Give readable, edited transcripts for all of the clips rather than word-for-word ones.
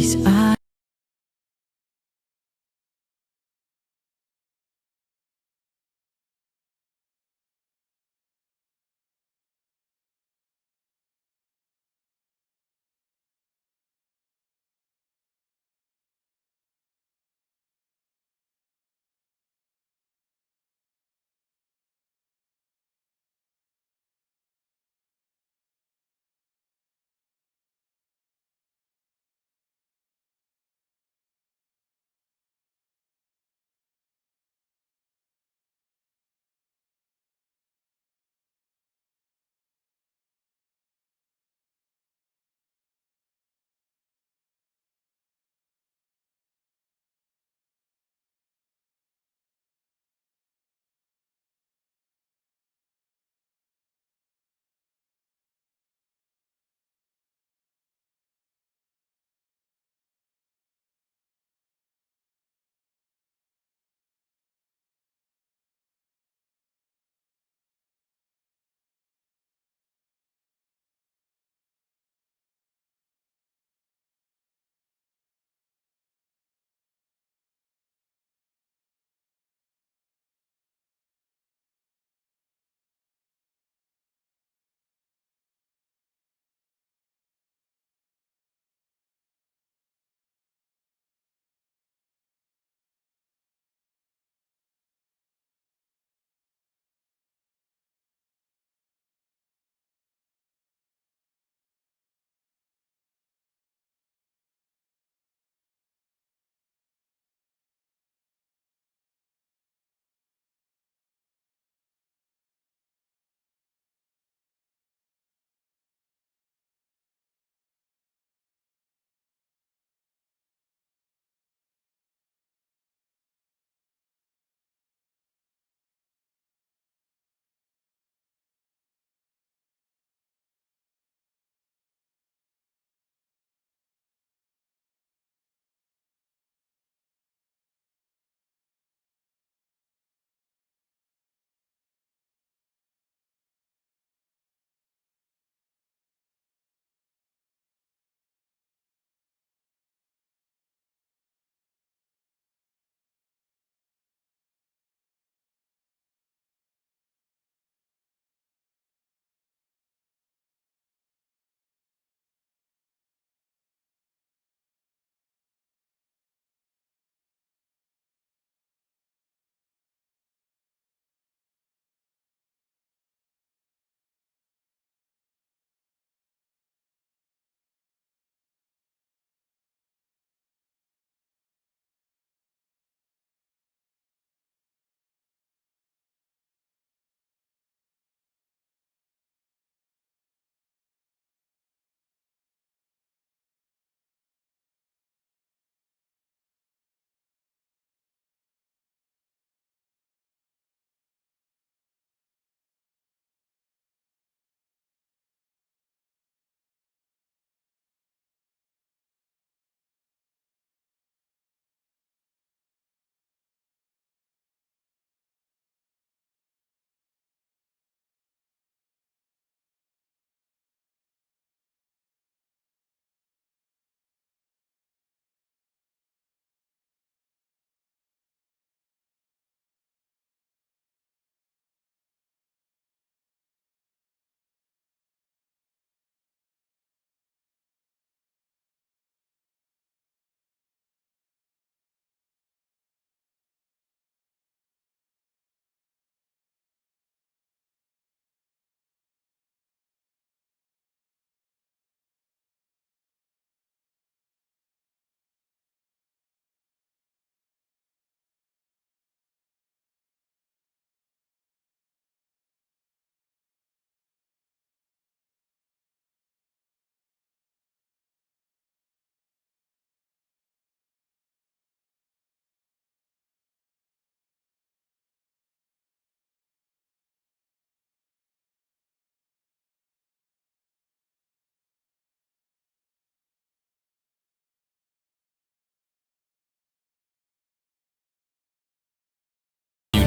these eyes.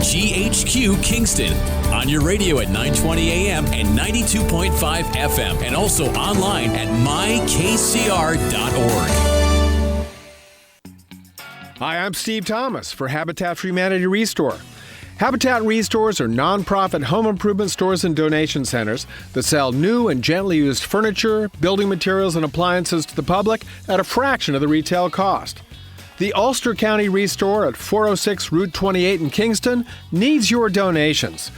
GHQ Kingston on your radio at 920 AM and 92.5 FM, and also online at mykcr.org. Hi, I'm Steve Thomas for Habitat for Humanity Restore. Habitat Restores are nonprofit home improvement stores and donation centers that sell new and gently used furniture, building materials, and appliances to the public at a fraction of the retail cost. The Ulster County Restore at 406 Route 28 in Kingston needs your donations.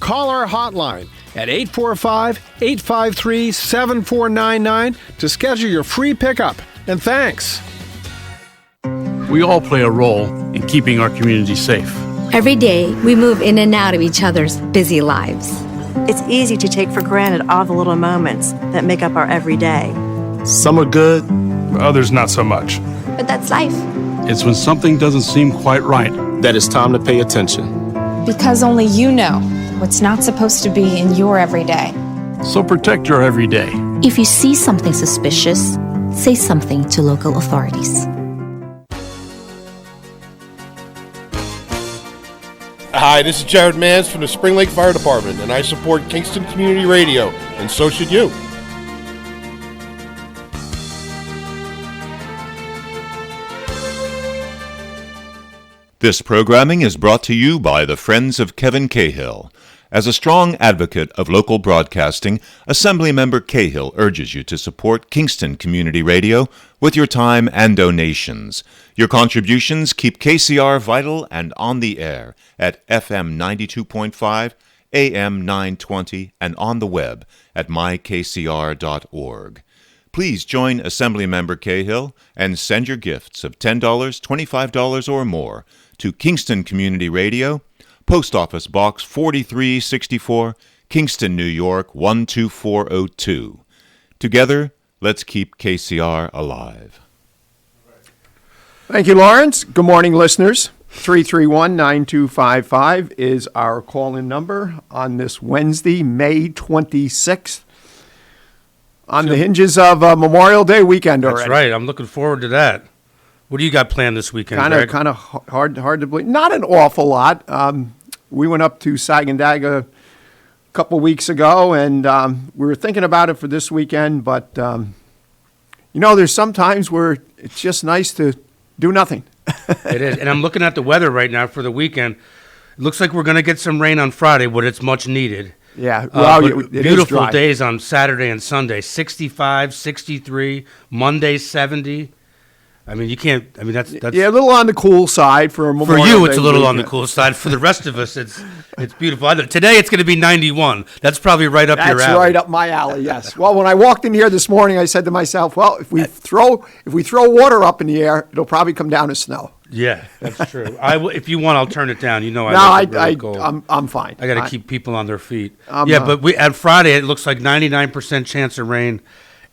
Call our hotline at 845-853-7499 to schedule your free pickup. And thanks. We all play a role in keeping our community safe. Every day, we move in and out of each other's busy lives. It's easy to take for granted all the little moments that make up our everyday. Some are good, others not so much. But that's life. It's when something doesn't seem quite right that it's time to pay attention. Because only you know what's not supposed to be in your everyday. So protect your everyday. If you see something suspicious, say something to local authorities. Hi, this is Jared Mans from the Spring Lake Fire Department, and I support Kingston Community Radio, and so should you. This programming is brought to you by the Friends of Kevin Cahill. As a strong advocate of local broadcasting, Assemblymember Cahill urges you to support Kingston Community Radio with your time and donations. Your contributions keep KCR vital and on the air at FM 92.5, AM 920, and on the web at mykcr.org. Please join Assemblymember Cahill and send your gifts of $10, $25, or more to Kingston Community Radio, Post Office Box 4364, Kingston, New York 12402. Together, let's keep KCR alive. Thank you, Lawrence. Good morning, listeners. 331-9255 is our call-in number on this Wednesday, May 26th. On the hinges of Memorial Day weekend already. That's right. I'm looking forward to that. What do you got planned this weekend, Greg? Kind of hard to believe. Not an awful lot. We went up to Sagandaga a couple weeks ago, and we were thinking about it for this weekend. But there's some times where it's just nice to do nothing. It is, and I'm looking at the weather right now for the weekend. It looks like we're going to get some rain on Friday, but it's much needed. Yeah, well, beautiful days on Saturday and Sunday. 65, 63, Monday 70. I mean, you can't. I mean, that's a little on the cool side for a Memorial For you, Day it's a little weekend. on the cool side. For the rest of us, it's beautiful. Today, it's going to be 91. That's probably right up your alley. That's right up my alley. Yes. Well, when I walked in here this morning, I said to myself, "Well, if we throw water up in the air, it'll probably come down as snow." Yeah, that's true. If you want, I'll turn it down. I'm fine. I got to keep people on their feet. But at Friday, it looks like 99% chance of rain.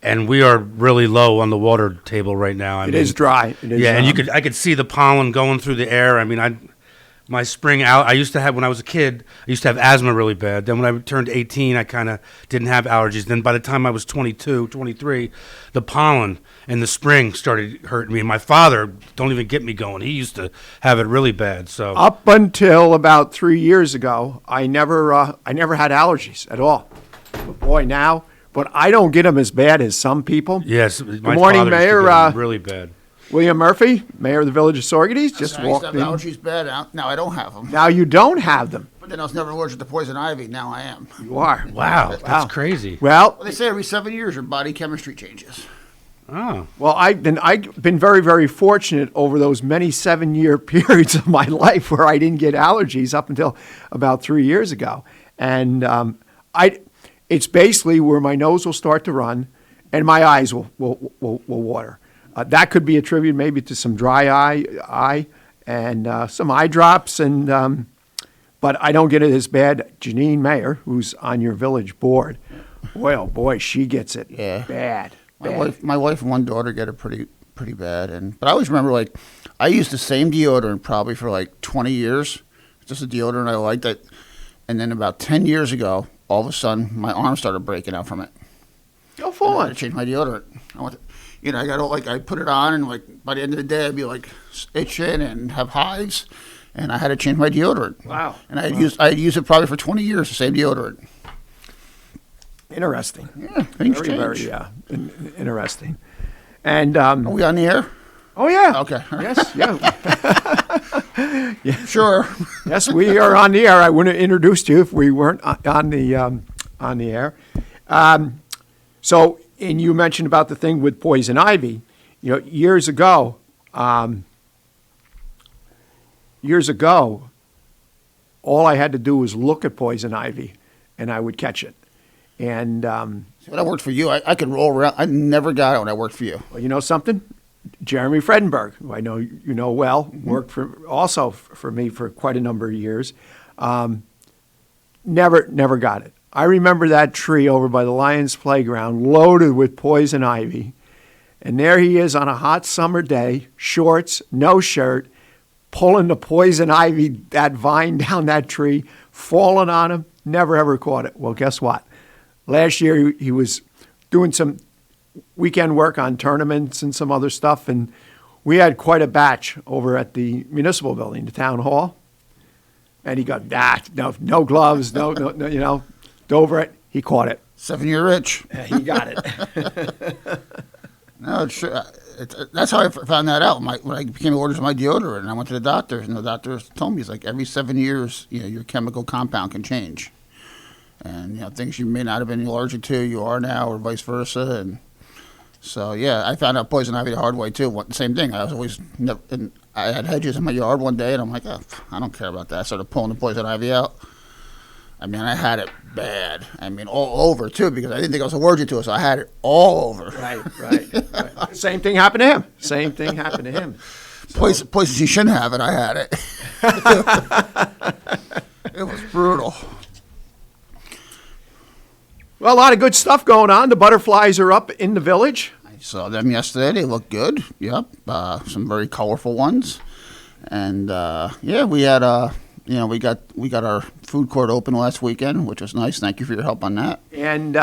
And we are really low on the water table right now. It is dry. It is, and I could see the pollen going through the air. I mean, my spring out. I used to have, when I was a kid, I used to have asthma really bad. Then when I turned 18, I kind of didn't have allergies. Then by the time I was 22, 23, the pollen in the spring started hurting me. And my father, don't even get me going. He used to have it really bad. So up until about 3 years ago, I never had allergies at all. But boy, now. But I don't get them as bad as some people. Yes. Good morning, Mayor. Really bad. William Murphy, Mayor of the Village of Saugerties, just walked in. Allergies bad. Now I don't have them. Now you don't have them. But then I was never allergic to poison ivy. Now I am. You are. Wow. That's crazy. Well, they say every 7 years your body chemistry changes. Oh. Well, I've been very, very fortunate over those many 7-year periods of my life where I didn't get allergies up until about 3 years ago. And it's basically where my nose will start to run and my eyes will water. That could be attributed maybe to some dry eye and some eye drops. But I don't get it as bad. Janine Mayer, who's on your village board, boy, oh boy, she gets it bad. My wife and one daughter get it pretty bad. But I always remember, I used the same deodorant probably for 20 years. Just a deodorant I liked. And then about 10 years ago, all of a sudden, my arm started breaking out from it. Go for I had to change my deodorant. I put it on, and by the end of the day, I'd be itching and have hives, and I had to change my deodorant. Wow! And I had used it probably for 20 years, the same deodorant. Interesting. Yeah, things change. Very interesting. And are we on the air? Oh, yeah. Okay. Yes, yeah. Yeah. Sure. Yes, we are on the air. I wouldn't have introduced you if we weren't on the air. So, and you mentioned about the thing with poison ivy. You know, years ago, all I had to do was look at poison ivy, and I would catch it. And when I worked for you, I could roll around. I never got it when I worked for you. Well, you know something? Jeremy Fredenberg, who I know you know well, worked for me for quite a number of years. Never got it. I remember that tree over by the Lions Playground loaded with poison ivy. And there he is on a hot summer day, shorts, no shirt, pulling the poison ivy, that vine down that tree, falling on him. Never ever caught it. Well, guess what? Last year he was doing some weekend work on tournaments and some other stuff, and we had quite a batch over at the municipal building, the town hall. And he got no gloves, no, you know, over it. He caught it. 7-year itch. He got it. No, it's true. That's how I found that out. When I became orders of my deodorant, and I went to the doctor, and the doctor told me, he's like, every 7 years, you know, your chemical compound can change. And, you know, things you may not have been allergic to, you are now, or vice versa. And so, yeah, I found out poison ivy the hard way, too. Same thing. I was always, and I had hedges in my yard one day, and I'm like, oh, I don't care about that. I started pulling the poison ivy out. I mean, I had it bad. I mean, all over, too, because I didn't think I was allergic to it, so I had it all over. Right. Same thing happened to him. So. Places he shouldn't have it, I had it. It was brutal. Well, a lot of good stuff going on. The butterflies are up in the village. I saw them yesterday. They look good. Yep. Some very colorful ones. And, yeah, we had... we got our food court open last weekend, which was nice. Thank you for your help on that. And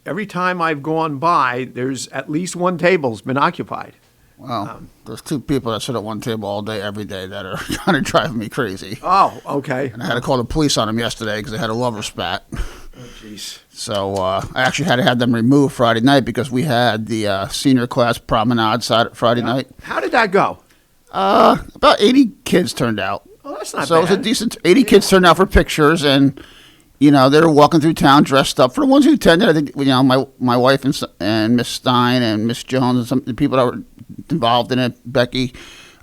every time I've gone by, there's at least one table's been occupied. Well, there's two people that sit at one table all day, every day, that are kind of driving me crazy. Oh, okay. And I had to call the police on them yesterday because they had a lover spat. Oh, jeez. So I actually had to have them removed Friday night because we had the senior class promenade Friday night. How did that go? About 80 kids turned out. Oh, that's not bad. So it was a decent 80 kids turned out for pictures, and you know they were walking through town dressed up. For the ones who attended, I think my wife and Miss Stein and Miss Jones and some of the people that were involved in it, Becky,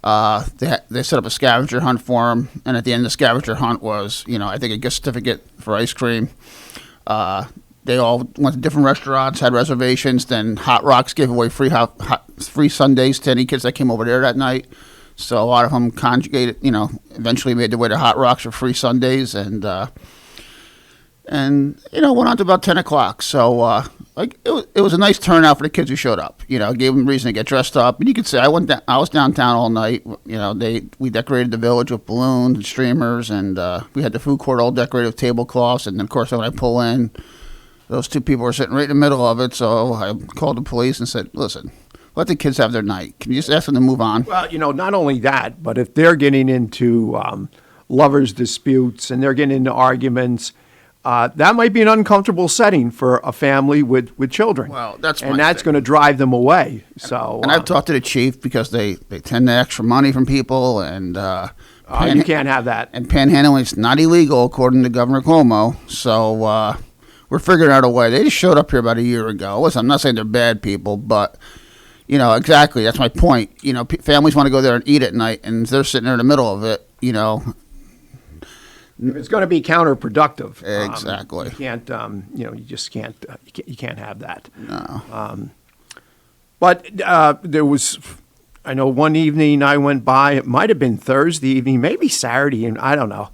they set up a scavenger hunt for them, and at the end of the scavenger hunt was I think a gift certificate for ice cream. They all went to different restaurants, had reservations. Then Hot Rocks gave away free sundaes to any kids that came over there that night. So a lot of them conjugated, eventually made their way to Hot Rocks for free sundaes, and went on to about 10 o'clock. So it was a nice turnout for the kids who showed up. Gave them a reason to get dressed up. And you could say I was downtown all night. We decorated the village with balloons and streamers, and we had the food court all decorated with tablecloths. And then of course when I pull in, those two people were sitting right in the middle of it. So I called the police and said, "Listen, let the kids have their night. Can you just ask them to move on?" Well, not only that, but if they're getting into lovers' disputes and they're getting into arguments, that might be an uncomfortable setting for a family with children. Well, that's going to drive them away. So, and I've talked to the chief because they tend to extra money from people, and you can't have that. And panhandling is not illegal according to Governor Cuomo. So we're figuring out a way. They just showed up here about a year ago. Listen, I'm not saying they're bad people, but exactly. That's my point. Families want to go there and eat at night, and they're sitting there in the middle of it. It's going to be counterproductive. Exactly. You can't. You just can't. You can't have that. No. But there was. I know one evening I went by. It might have been Thursday evening, maybe Saturday, and I don't know.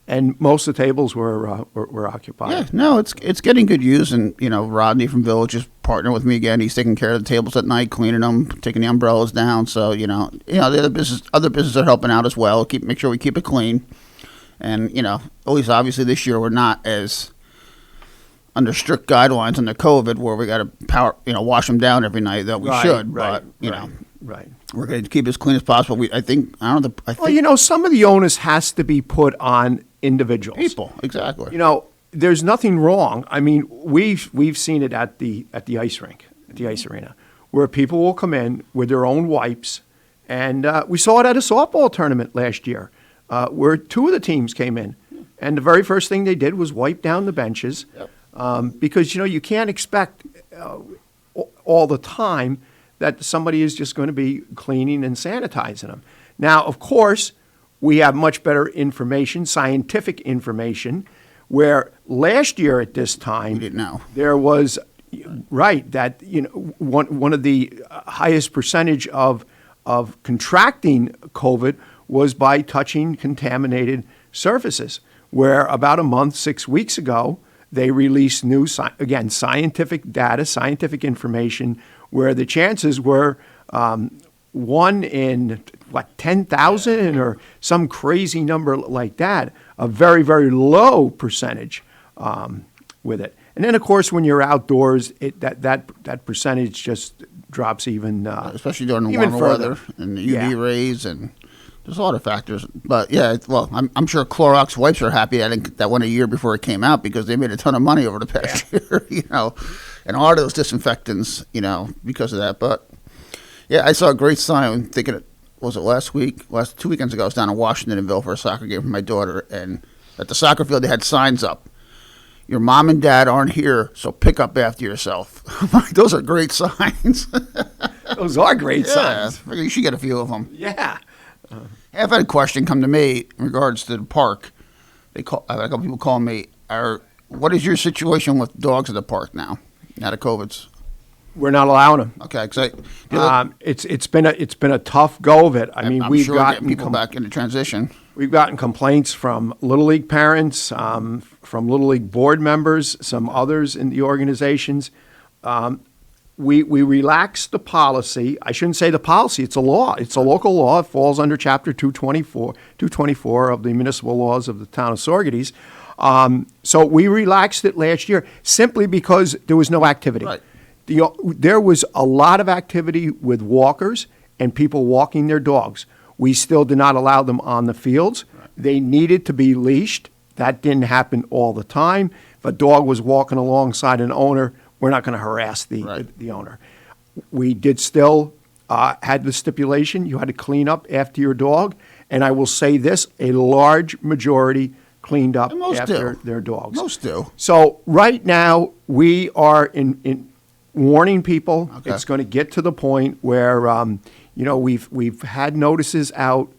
And most of the tables were occupied. Yeah, no, it's getting good use, and Rodney from Village is partnering with me again. He's taking care of the tables at night, cleaning them, taking the umbrellas down. So the other businesses are helping out as well. Make sure we keep it clean, and at least obviously this year we're not as under strict guidelines under COVID where we got to wash them down every night that we should. But Right. We're going to keep it as clean as possible. I think. Some of the onus has to be put on individuals. People, exactly. There's nothing wrong. I mean, we've seen it at the ice rink, at the ice arena, where people will come in with their own wipes. And we saw it at a softball tournament last year where two of the teams came in. And the very first thing they did was wipe down the benches because, you can't expect all the time that somebody is just going to be cleaning and sanitizing them. Now, of course, we have much better information, scientific information, where last year at this time, there was, that, one of the highest percentage of contracting COVID was by touching contaminated surfaces, where about a month, 6 weeks ago, they released new, scientific data, scientific information, where the chances were 1 in, 10,000 or some crazy number like that, a very, very low percentage with it. And then, of course, when you're outdoors, that percentage just drops even especially during the even warmer further. weather and the UV rays, and there's a lot of factors. But yeah, well, I'm sure Clorox wipes are happy that went a year before it came out because they made a ton of money over the past year, and a lot of those disinfectants, because of that. But yeah, I saw a great sign. Thinking was it last 2 weekends ago? I was down in Washingtonville for a soccer game for my daughter, and at the soccer field they had signs up. Your mom and dad aren't here, so pick up after yourself. Those are great signs. Those are great signs. I figure you should get a few of them. Yeah. I've had a question come to me in regards to the park. I've had a couple people calling me. What is your situation with dogs at the park now that COVID's? We're not allowing them. Okay, it's been a tough go of it. I mean, we've sure gotten people back into transition. We've gotten complaints from Little League parents, from Little League board members, some others in the organizations. We relaxed the policy. I shouldn't say the policy. It's a law. It's a local law. It falls under Chapter 224 of the municipal laws of the town of Surrogate. So we relaxed it last year simply because there was no activity. Right. There was a lot of activity with walkers and people walking their dogs. We still did not allow them on the fields. Right. They needed to be leashed. That didn't happen all the time. If a dog was walking alongside an owner, we're not going to harass the owner. We did still had the stipulation you had to clean up after your dog. And I will say this, a large majority cleaned up after their dogs. Most do. So right now we are in warning people. Okay. It's going to get to the point where we've had notices out.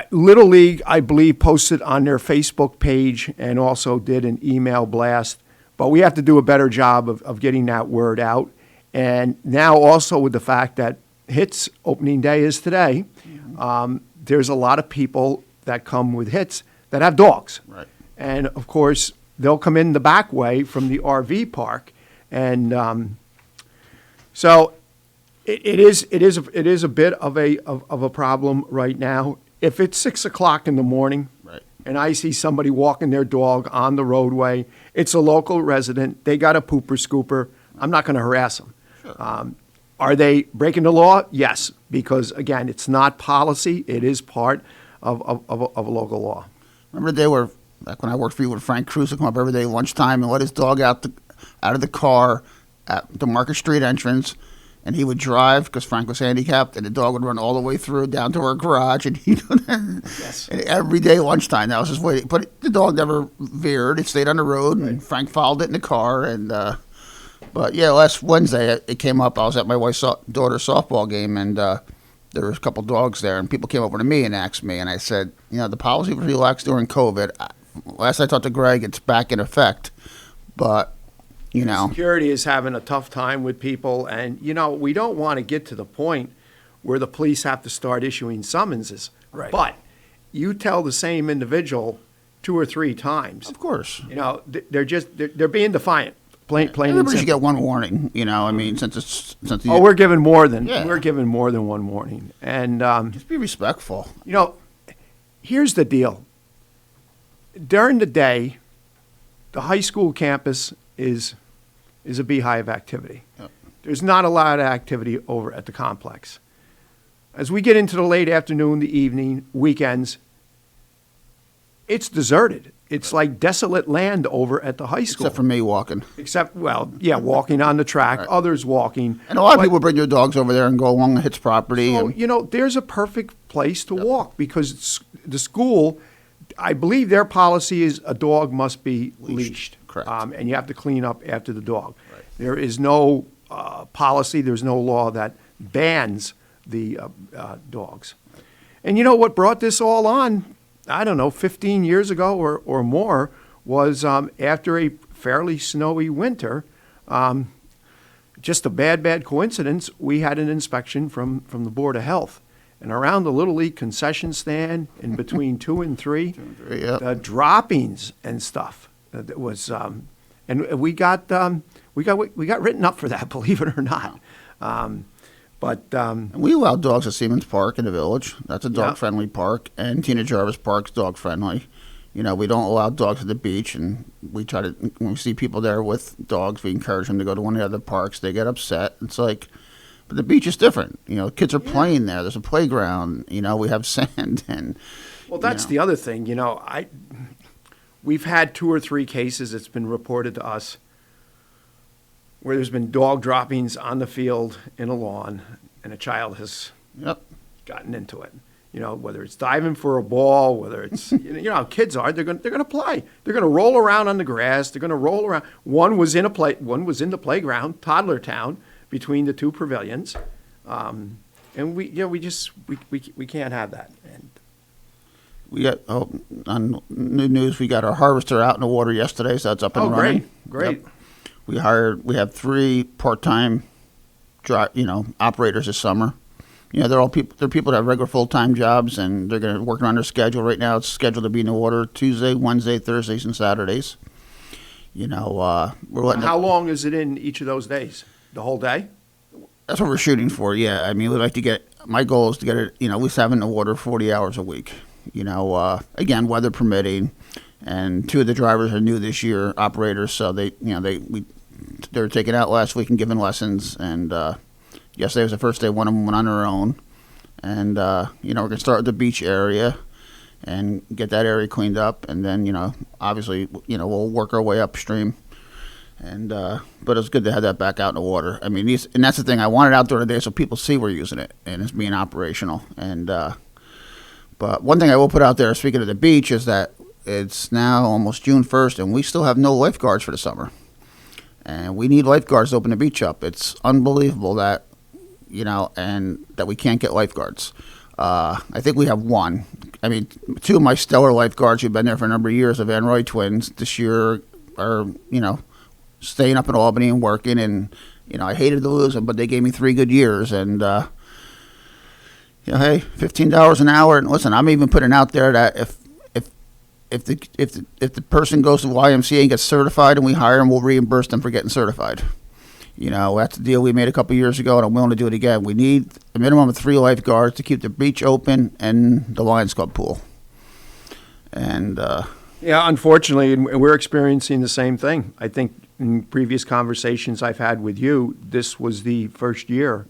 Little League, I believe, posted on their Facebook page and also did an email blast. But we have to do a better job of getting that word out. And now also with the fact that HITS opening day is today, there's a lot of people that come with HITS that have dogs. Right. And, of course, they'll come in the back way from the RV park. And so it is a bit of a problem right now. If it's 6 o'clock in the morning and I see somebody walking their dog on the roadway, it's a local resident, they got a pooper scooper, I'm not going to harass them. Sure. Are they breaking the law? Yes, because, again, it's not policy. It is part of a local law. Remember they were, back when I worked for you with Frank Cruz, would come up every day lunchtime and let his dog out of the car at the Market Street entrance. And he would drive because Frank was handicapped, and the dog would run all the way through down to our garage. And and every day lunchtime, that was his way. But the dog never veered; it stayed on the road, and Frank followed it in the car. And but yeah, last Wednesday it came up. I was at my wife's daughter's softball game, and there was a couple dogs there, and people came over to me and asked me, and I said, the policy was relaxed during COVID. Last I talked to Greg, it's back in effect, but. Security is having a tough time with people, and, we don't want to get to the point where the police have to start issuing summonses. Right. But you tell the same individual 2 or 3 times. Of course. They're being defiant. Plain Everybody should get one warning, since we're given more than one warning. And just be respectful. Here's the deal. During the day, the high school campus is a beehive activity. Yep. There's not a lot of activity over at the complex. As we get into the late afternoon, the evening, weekends, it's deserted. It's like desolate land over at the high school. Except for me walking. Walking on the track, Right. others walking. And a lot of people bring their dogs over there and go along Hit's property. So, there's a perfect place to walk because the school, I believe their policy is a dog must be leashed. Correct. And you have to clean up after the dog. Right. There is no policy, there's no law that bans the dogs. And what brought this all on, I don't know, 15 years ago or more, was after a fairly snowy winter, just a bad coincidence, we had an inspection from the Board of Health. And around the Little League concession stand in between 2 and 3, the droppings and stuff that was, and we got written up for that, believe it or not. And we allow dogs at Siemens Park in the village. That's a dog-friendly park, and Tina Jarvis Park's dog-friendly. We don't allow dogs at the beach, and we try to, when we see people there with dogs, we encourage them to go to one of the other parks. They get upset. It's like, but the beach is different. Kids are playing there. There's a playground. We have sand. And well, that's the other thing. We've had 2 or 3 cases, it's been reported to us, where there's been dog droppings on the field in a lawn, and a child has gotten into it. Whether it's diving for a ball, whether it's how kids are, they're going to play. They're going to roll around on the grass. They're going to roll around. One was in the playground, Toddler Town, between the 2 pavilions, and we can't have that. And we got on new news. We got our harvester out in the water yesterday, so that's up and running. Great. Yep. We have 3 part-time, operators this summer. They're all people. They're people that have regular full-time jobs, and they're going to work on their schedule. Right now, it's scheduled to be in the water Tuesday, Wednesday, Thursdays, and Saturdays. We're letting. How long is it in each of those days? The whole day? That's what we're shooting for. Yeah, we'd like to get. My goal is to get it. At least have in the water 40 hours a week. Again, weather permitting. And 2 of the drivers are new this year, operators. So they were taken out last week and given lessons. And yesterday was the first day one of them went on their own. And we're gonna start with the beach area and get that area cleaned up. And then obviously we'll work our way upstream. And but it's good to have that back out in the water. And that's the thing. I want it out there today so people see we're using it and it's being operational. And but one thing I will put out there, speaking of the beach, is that it's now almost June 1st, and we still have no lifeguards for the summer. And we need lifeguards to open the beach up. It's unbelievable that, and that we can't get lifeguards. I think we have 1. 2 of my stellar lifeguards who've been there for a number of years, the Van Roy twins, this year are, staying up in Albany and working. And, I hated to lose them, but they gave me 3 good years. And, hey, $15 an hour. And listen, I'm even putting out there that if the person goes to YMCA and gets certified and we hire them, we'll reimburse them for getting certified. That's the deal we made a couple of years ago, and I'm willing to do it again. We need a minimum of 3 lifeguards to keep the beach open and the Lions Club pool. And unfortunately, and we're experiencing the same thing. I think in previous conversations I've had with you, this was the first year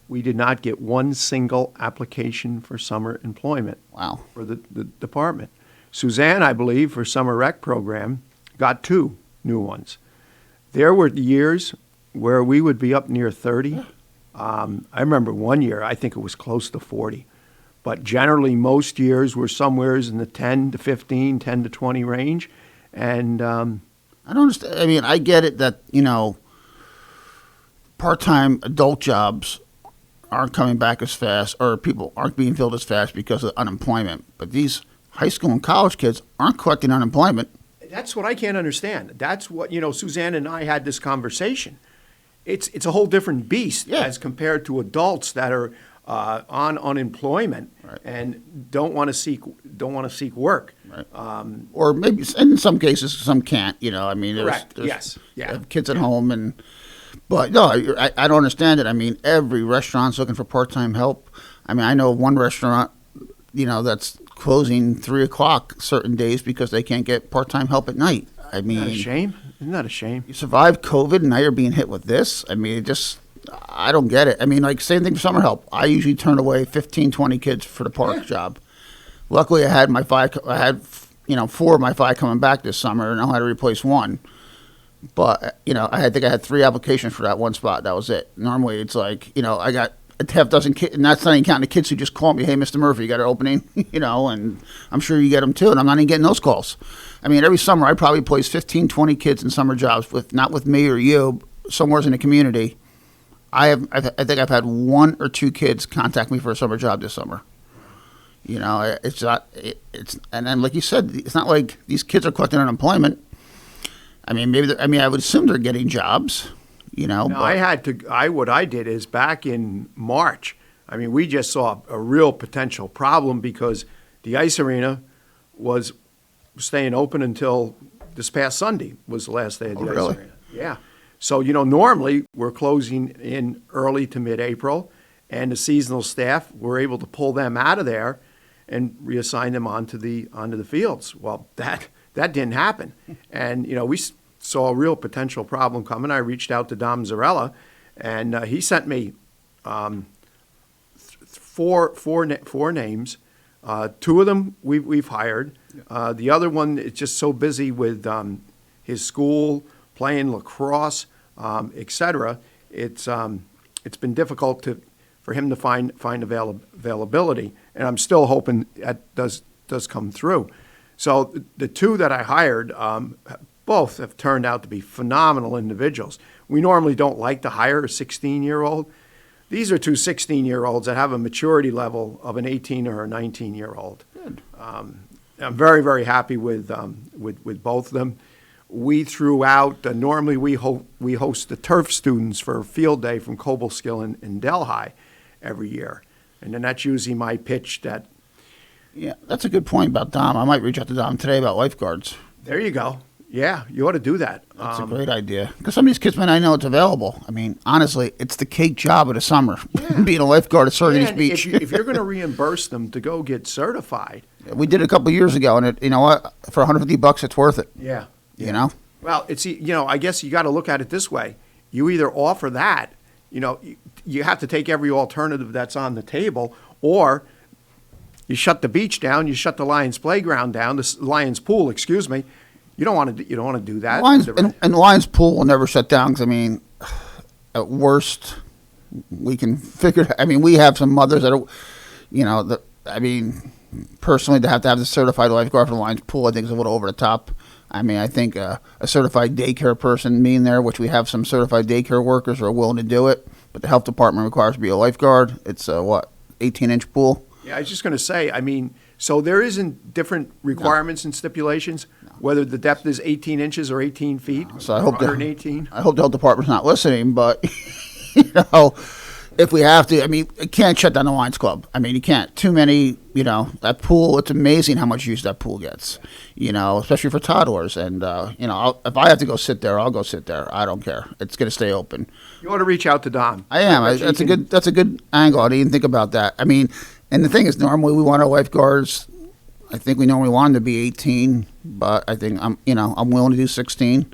we did not get 1 single application for summer employment. Wow. For the department. Suzanne, I believe, for summer rec program, got 2 new ones. There were years where we would be up near 30. I remember one year, I think it was close to 40. But generally, most years were somewhere in the 10 to 15, 10 to 20 range. And I don't understand. I get it that, part-time adult jobs aren't coming back as fast, or people aren't being filled as fast because of unemployment. But these high school and college kids aren't collecting unemployment. That's what I can't understand. That's what, Suzanne and I had this conversation. It's a whole different beast as compared to adults that are on unemployment and don't want to seek work. Right. Or maybe in some cases, some can't. Correct. There's Yes. Kids at home, but no, I don't understand it. Every restaurant's looking for part-time help. I know of one restaurant, that's closing 3:00 certain days because they can't get part-time help at night. Isn't that a shame? Isn't that a shame? You survived COVID and now you're being hit with this? I don't get it. Same thing for summer help. I usually turn away 15, 20 kids for the park job. Luckily, I had 4 of my 5 coming back this summer, and I had to replace one. But, I think I had 3 applications for that one spot. That was it. Normally, it's like, I got a half dozen kids, and that's not even counting the kids who just call me, hey, Mr. Murphy, you got an opening? And I'm sure you get them too, and I'm not even getting those calls. I mean, every summer I probably place 15, 20 kids in summer jobs, not with me or you, somewhere in the community. I think I've had 1 or 2 kids contact me for a summer job this summer. It's not, and then like you said, it's not like these kids are collecting unemployment. I mean, I would assume they're getting jobs, No, what I did is back in March, we just saw a real potential problem because the ice arena was staying open until this past Sunday was the last day of the ice arena. Yeah. So, normally we're closing in early to mid-April, and the seasonal staff, we're able to pull them out of there and reassign them onto the fields. Well, that didn't happen. And, we saw a real potential problem coming. I reached out to Dom Zarella, and he sent me four names. 2 of them we've hired. The other one is just so busy with his school, playing lacrosse, etc. It's been difficult for him to find availability, and I'm still hoping that does come through. So the 2 that I hired, both have turned out to be phenomenal individuals. We normally don't like to hire a 16-year-old. These are 2 16-year-olds that have a maturity level of an 18 or a 19-year-old. Good. I'm very, very happy with both of them. We threw out, normally we host the turf students for a field day from Cobleskill and Delhi every year. And then that's usually my pitch that. Yeah, that's a good point about Dom. I might reach out to Dom today about lifeguards. There you go. Yeah, you ought to do that. That's a great idea. Because some of these kids might not know it's available. I mean, honestly, it's the cake job of the summer, being a lifeguard at Surrogate Beach. If you're going to reimburse them to go get certified. We did it a couple of years ago, and you know what? For $150, it's worth it. Yeah. Well, it's, I guess you got to look at it this way. You either offer that, you have to take every alternative that's on the table, or you shut the beach down, you shut the Lions playground down, the Lions pool, excuse me. You don't want to do that. And Lions Pool will never shut down because, at worst, we can figure it. We have some mothers that are, personally, to have the certified lifeguard for the Lions Pool, I think is a little over the top. I think a certified daycare person being there, which we have some certified daycare workers who are willing to do it, but the health department requires to be a lifeguard. It's a, 18-inch pool? Yeah, I was just going to say, so there isn't different requirements and stipulations, whether the depth is 18 inches or 18 feet, so I hope 118. I hope the health department's not listening, but, if we have to, it can't shut down the Lions Club. You can't. Too many, that pool, it's amazing how much use that pool gets, especially for toddlers. And, if I have to go sit there, I'll go sit there. I don't care. It's going to stay open. You want to reach out to Don. I am. That's a good angle. I didn't even think about that. And the thing is, normally we want our lifeguards, I think we normally want them to be 18, but I think I'm willing to do 16.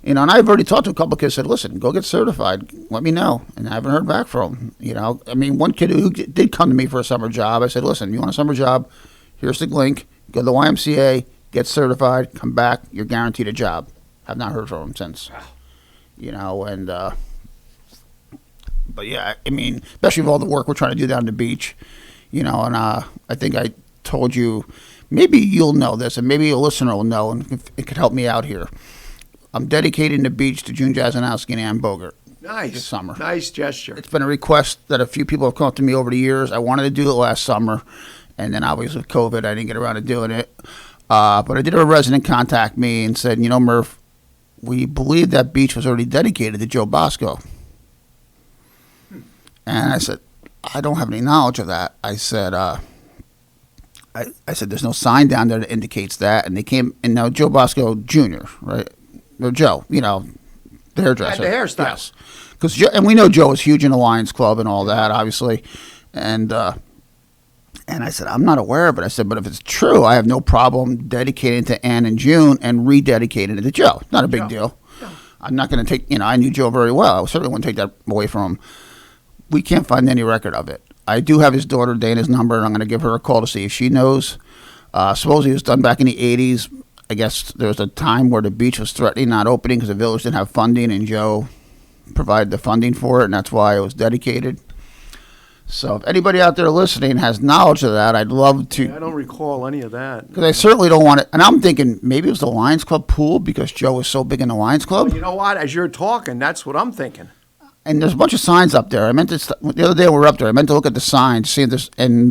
And I've already talked to a couple of kids, said, listen, go get certified. Let me know. And I haven't heard back from them. One kid who did come to me for a summer job, I said, listen, you want a summer job? Here's the link. Go to the YMCA, get certified, come back. You're guaranteed a job. Have not heard from him since. But yeah, especially with all the work we're trying to do down the beach, and I think I told you, maybe you'll know this, and maybe a listener will know, and it could help me out here. I'm dedicating the beach to June Jasanowski and Ann Bogert. Nice. This summer. Nice gesture. It's been a request that a few people have come up to me over the years. I wanted to do it last summer, and then obviously with COVID, I didn't get around to doing it. But I did have a resident contact me and said, Murph, we believe that beach was already dedicated to Joe Bosco. And I said, I don't have any knowledge of that. I said, I said, there's no sign down there that indicates that. And they came, and now Joe Bosco Jr., right? Or Joe, the hairdresser. Yeah, the hairstyle. Yes. And we know Joe was huge in the Lions Club and all that, obviously. And I said, I'm not aware of it. I said, but if it's true, I have no problem dedicating to Ann and June and rededicating it to Joe. Not a big deal. No. I'm not going to take, I knew Joe very well. I certainly wouldn't take that away from him. We can't find any record of it. I do have his daughter Dana's number, and I'm going to give her a call to see if she knows. Supposedly it was done back in the 80s. I guess there was a time where the beach was threatening not opening because the village didn't have funding, and Joe provided the funding for it, and that's why it was dedicated. So if anybody out there listening has knowledge of that, I'd love to. I don't recall any of that. Because I certainly don't want it. And I'm thinking maybe it was the Lions Club pool because Joe was so big in the Lions Club. Well, you know what? As you're talking, that's what I'm thinking. And there's a bunch of signs up there. I meant to, the other day when we were up there, I meant to look at the signs, see if there's, and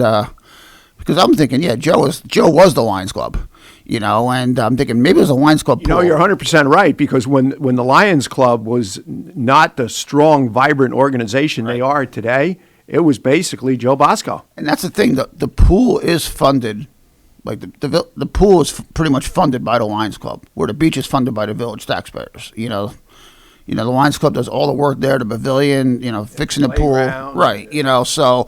because I'm thinking, yeah, Joe was the Lions Club, you know, and I'm thinking maybe it was the Lions Club pool. You know, you're 100% right, because when the Lions Club was not the strong, vibrant organization they are today, it was basically Joe Bosco. And that's the thing, the pool is funded, like the pool is pretty much funded by the Lions Club, where the beach is funded by the village taxpayers, you know. You know, the Lions Club does all the work there, the pavilion, you know, fixing the pool. Right, you know, so,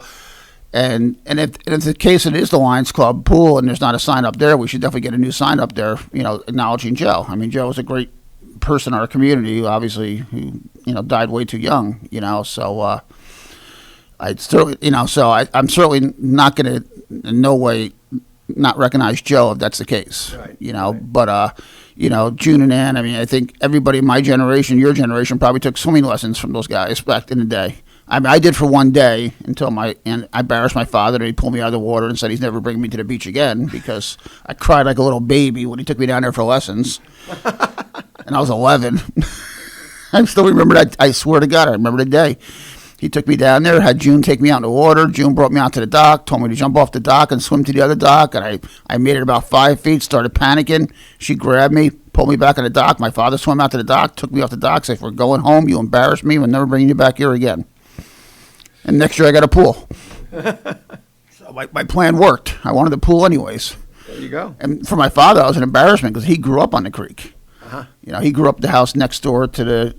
and if the case it is the Lions Club pool and there's not a sign up there, we should definitely get a new sign up there, you know, acknowledging Joe. I mean, Joe was a great person in our community, obviously, who, you know, died way too young, you know, so I'd certainly, you know, so I'm certainly not going to in no way not recognize Joe if that's the case, right, you know, right. But, you know, June and Ann, I mean, I think everybody in my generation, your generation, probably took swimming lessons from those guys back in the day. I mean, I did for one day and I embarrassed my father, and he pulled me out of the water and said he's never bringing me to the beach again because I cried like a little baby when he took me down there for lessons. And I was 11. I still remember that. I swear to God, I remember the day. He took me down there, had June take me out in the water. June brought me out to the dock, told me to jump off the dock and swim to the other dock. And I made it about 5 feet, started panicking. She grabbed me, pulled me back on the dock. My father swam out to the dock, took me off the dock, said, if we're going home, you embarrass me. We'll never bring you back here again. And next year I got a pool. So my plan worked. I wanted the pool anyways. There you go. And for my father, I was an embarrassment because he grew up on the creek. You know, he grew up the house next door to the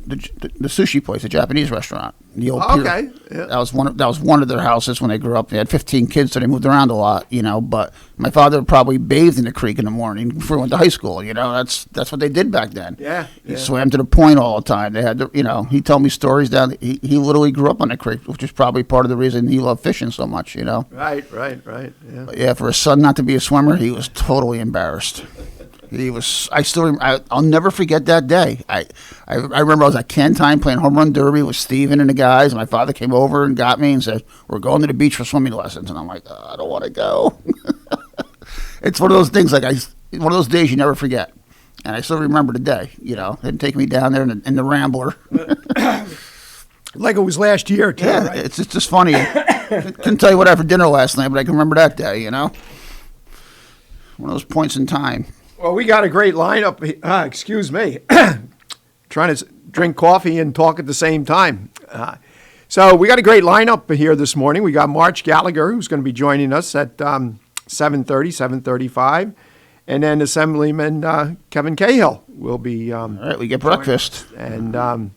sushi place, the Japanese restaurant. The old okay. Yeah. That was one of their houses when they grew up. They had 15 kids, so they moved around a lot. You know, but my father probably bathed in the creek in the morning before he went to high school. You know, that's what they did back then. Yeah. He swam to the point all the time. They had, you know, he told me stories down. He literally grew up on the creek, which is probably part of the reason he loved fishing so much. You know. Right. Yeah. But yeah, for his son not to be a swimmer, he was totally embarrassed. He was. I'll never forget that day. I remember I was at Cantine playing home run derby with Steven and the guys. And my father came over and got me and said, "We're going to the beach for swimming lessons." And I'm like, I don't want to go. It's one of those things. One of those days you never forget. And I still remember the day. You know, they'd take me down there in the Rambler. Like it was last year too. Yeah, right? it's just funny. Couldn't tell you what I had for dinner last night, but I can remember that day. You know, one of those points in time. Well, we got a great lineup. Excuse me. Trying to drink coffee and talk at the same time. So we got a great lineup here this morning. We got March Gallagher, who's going to be joining us at 7:35. And then Assemblyman Kevin Cahill will be all right, we get breakfast. And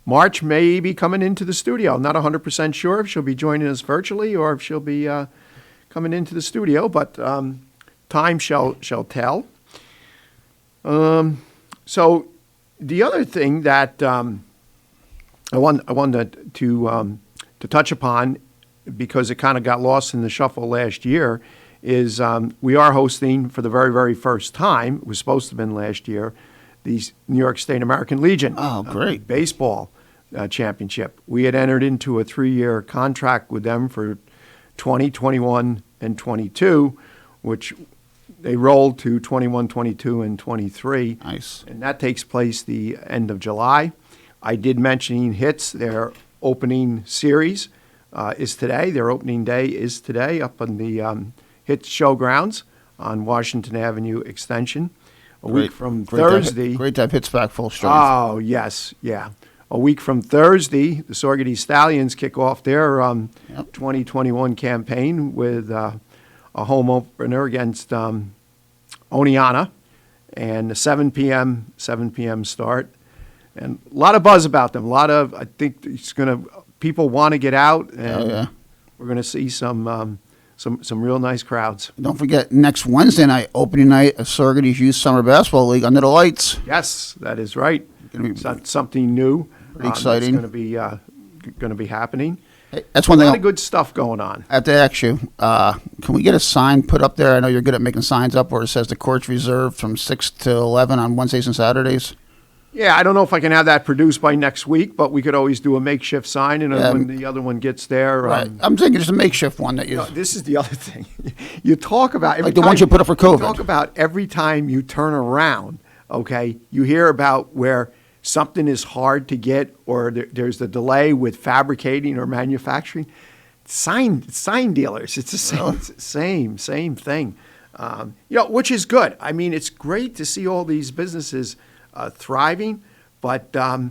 March may be coming into the studio. I'm not 100% sure if she'll be joining us virtually or if she'll be coming into the studio, but time shall tell. So the other thing that I wanted to touch upon, because it kind of got lost in the shuffle last year, is we are hosting for the very, very first time, it was supposed to have been last year, the New York State American Legion great baseball championship. We had entered into a 3-year contract with them for 20, 21, and 22, which they rolled to 21, 22, and 23. Nice. And that takes place the end of July. I did mention HITS. Their opening series is today. Their opening day is today up on the HITS Showgrounds on Washington Avenue Extension. A week from Thursday. Great to have HITS back full strength. Oh, yes, yeah. A week from Thursday, the Surrogate Stallions kick off their 2021 campaign with a home opener against Oneonta, and a 7 p.m. start. And a lot of buzz about them. I think people want to get out, and we're going to see some real nice crowds. Don't forget, next Wednesday night, opening night of Surrogate Youth Summer Basketball League under the lights. Yes, that is right. It's something new. Pretty exciting. It's going to be happening. Hey, that's one thing. A lot of good stuff going on. I have to ask you, can we get a sign put up there? I know you're good at making signs up where it says the court's reserved from 6 to 11 on Wednesdays and Saturdays. Yeah, I don't know if I can have that produced by next week, but we could always do a makeshift sign, and when the other one gets there. Right. I'm thinking just a makeshift one that you. No, this is the other thing. You talk about like the ones you put up for COVID. You talk about every time you turn around. Okay, you hear about where something is hard to get, or there's a delay with fabricating or manufacturing. Sign dealers. It's the same thing. Which is good. I mean, it's great to see all these businesses thriving, but the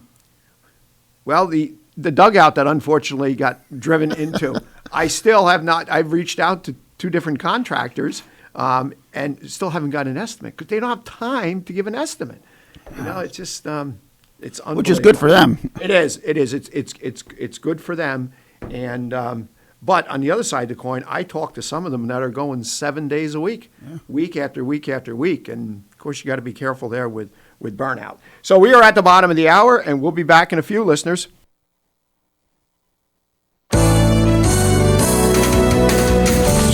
dugout that unfortunately got driven into, I still have not. I've reached out to 2 different contractors and still haven't got an estimate because they don't have time to give an estimate. It's just it's unbelievable. Which is good for them. It is. It's good for them, and but on the other side of the coin, I talk to some of them that are going 7 days a week, week after week after week, and of course you got to be careful there with burnout. So we are at the bottom of the hour, and we'll be back in a few, listeners.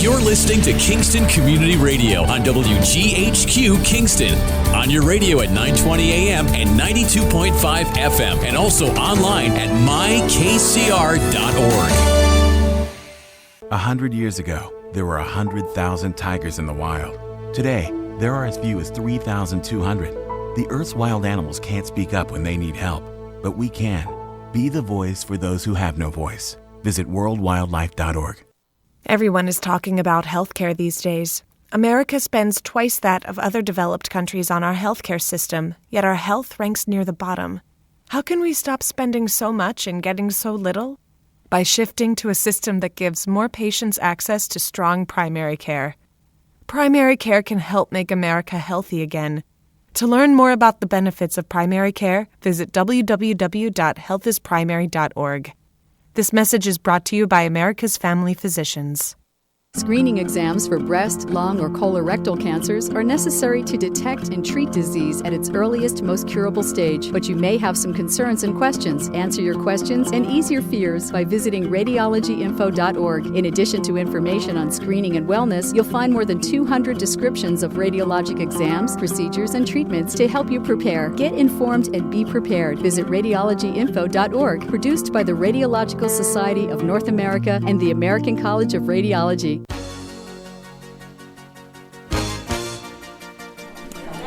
You're listening to Kingston Community Radio on WGHQ Kingston. On your radio at 920 AM and 92.5 FM, and also online at mykcr.org. 100 years ago, there were 100,000 tigers in the wild. Today, there are as few as 3,200. The Earth's wild animals can't speak up when they need help, but we can. Be the voice for those who have no voice. Visit worldwildlife.org. Everyone is talking about healthcare these days. America spends twice that of other developed countries on our healthcare system, yet our health ranks near the bottom. How can we stop spending so much and getting so little? By shifting to a system that gives more patients access to strong primary care. Primary care can help make America healthy again. To learn more about the benefits of primary care, visit www.healthisprimary.org. This message is brought to you by America's Family Physicians. Screening exams for breast, lung, or colorectal cancers are necessary to detect and treat disease at its earliest, most curable stage. But you may have some concerns and questions. Answer your questions and ease your fears by visiting radiologyinfo.org. In addition to information on screening and wellness, you'll find more than 200 descriptions of radiologic exams, procedures, and treatments to help you prepare. Get informed and be prepared. Visit radiologyinfo.org, produced by the Radiological Society of North America and the American College of Radiology.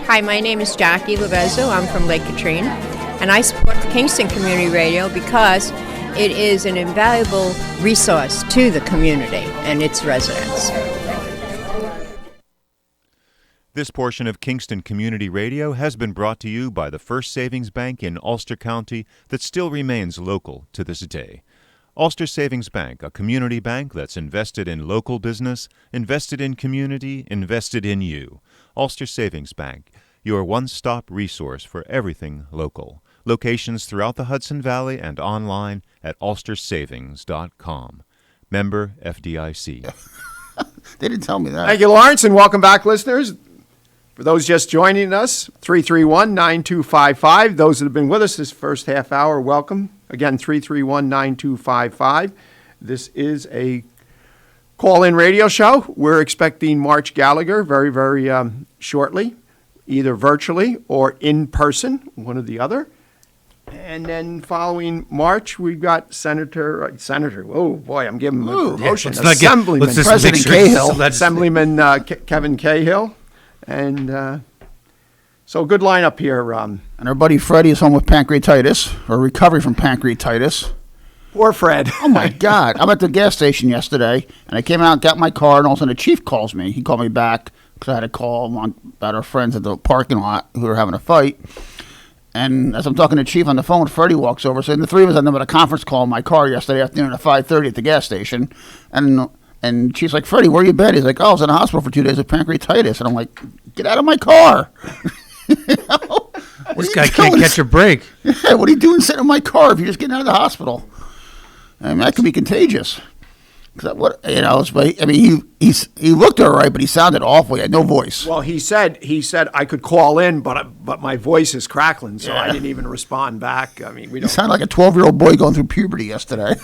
Hi, my name is Jackie Lovezzo. I'm from Lake Katrine, and I support Kingston Community Radio because it is an invaluable resource to the community and its residents. This portion of Kingston Community Radio has been brought to you by the First Savings Bank in Ulster County that still remains local to this day. Ulster Savings Bank, a community bank that's invested in local business, invested in community, invested in you. Ulster Savings Bank, your one-stop resource for everything local. Locations throughout the Hudson Valley and online at ulstersavings.com. Member FDIC. They didn't tell me that. Thank you, Lawrence, and welcome back, listeners. For those just joining us, 331-9255. Those that have been with us this first half hour, welcome. Again, 331-9255. This is a call-in radio show. We're expecting March Gallagher very, very shortly, either virtually or in person, one or the other. And then following March, we've got Senator, oh boy, I'm giving him a promotion, Assemblyman, President Cahill. Assemblyman Kevin Cahill. And so good lineup here. And our buddy Freddie is home with pancreatitis, or recovery from pancreatitis. Poor Fred. Oh, my God. I'm at the gas station yesterday, and I came out and got my car, and all of a sudden the chief calls me. He called me back because I had a call about our friends at the parking lot who were having a fight. And as I'm talking to the chief on the phone, Freddie walks over. So the three of us had a conference call in my car yesterday afternoon at 5:30 at the gas station. And she's like, Freddie, where you been? He's like, I was in the hospital for 2 days with pancreatitis. And I'm like, get out of my car. This guy can't catch a break. Yeah, what are you doing sitting in my car if you're just getting out of the hospital? I mean, that could be contagious. He looked all right, but he sounded awful. He had no voice. Well, he said I could call in, but my voice is crackling, so I didn't even respond back. I mean, You sound like a 12-year-old boy going through puberty yesterday.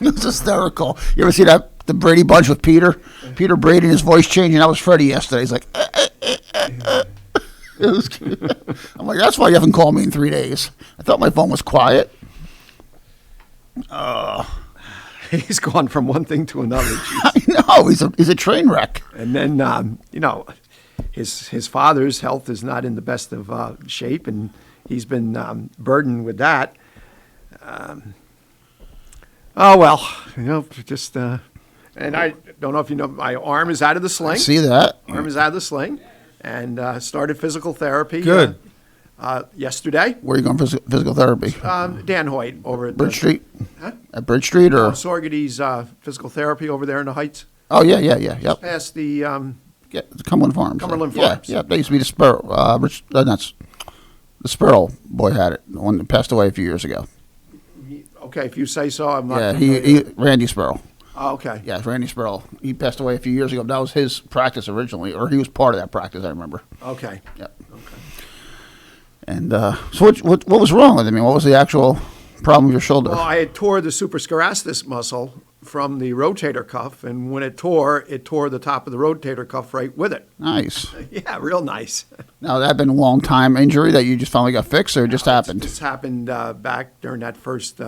It was hysterical. You ever see the Brady Bunch with Peter? Peter Brady and his voice changing. That was Freddie yesterday. He's like, It was cute. I'm like, that's why you haven't called me in 3 days. I thought my phone was quiet. He's gone from one thing to another. I know. He's a train wreck. And then, his father's health is not in the best of shape, and he's been burdened with that. Just and I don't know if you know, my arm is out of the sling. I see that. Arm is out of the sling, and started physical therapy. Good. Yesterday. Where are you going for physical therapy? Dan Hoyt over at Bridge Street? Huh? At Bridge Street or? Surrogate's physical therapy over there in the Heights. Oh, yeah. Yep. Past the Cumberland Farms. Cumberland Farms. Yeah. They used to be the Sparrow. The Sparrow boy had it. The one that passed away a few years ago. Okay, if you say so, I'm not. Yeah, he Randy Sparrow. Oh, okay. Yeah, Randy Sparrow. He passed away a few years ago. That was his practice originally, or he was part of that practice, I remember. Okay. Yep. Okay. And so what was wrong with it? I mean, what was the actual problem with your shoulder? Well, I had tore the supraschorastus muscle from the rotator cuff, and when it tore the top of the rotator cuff right with it. Nice. Yeah, real nice. Now, that had been a long time injury that you just finally got fixed, or it just happened? This happened back during that first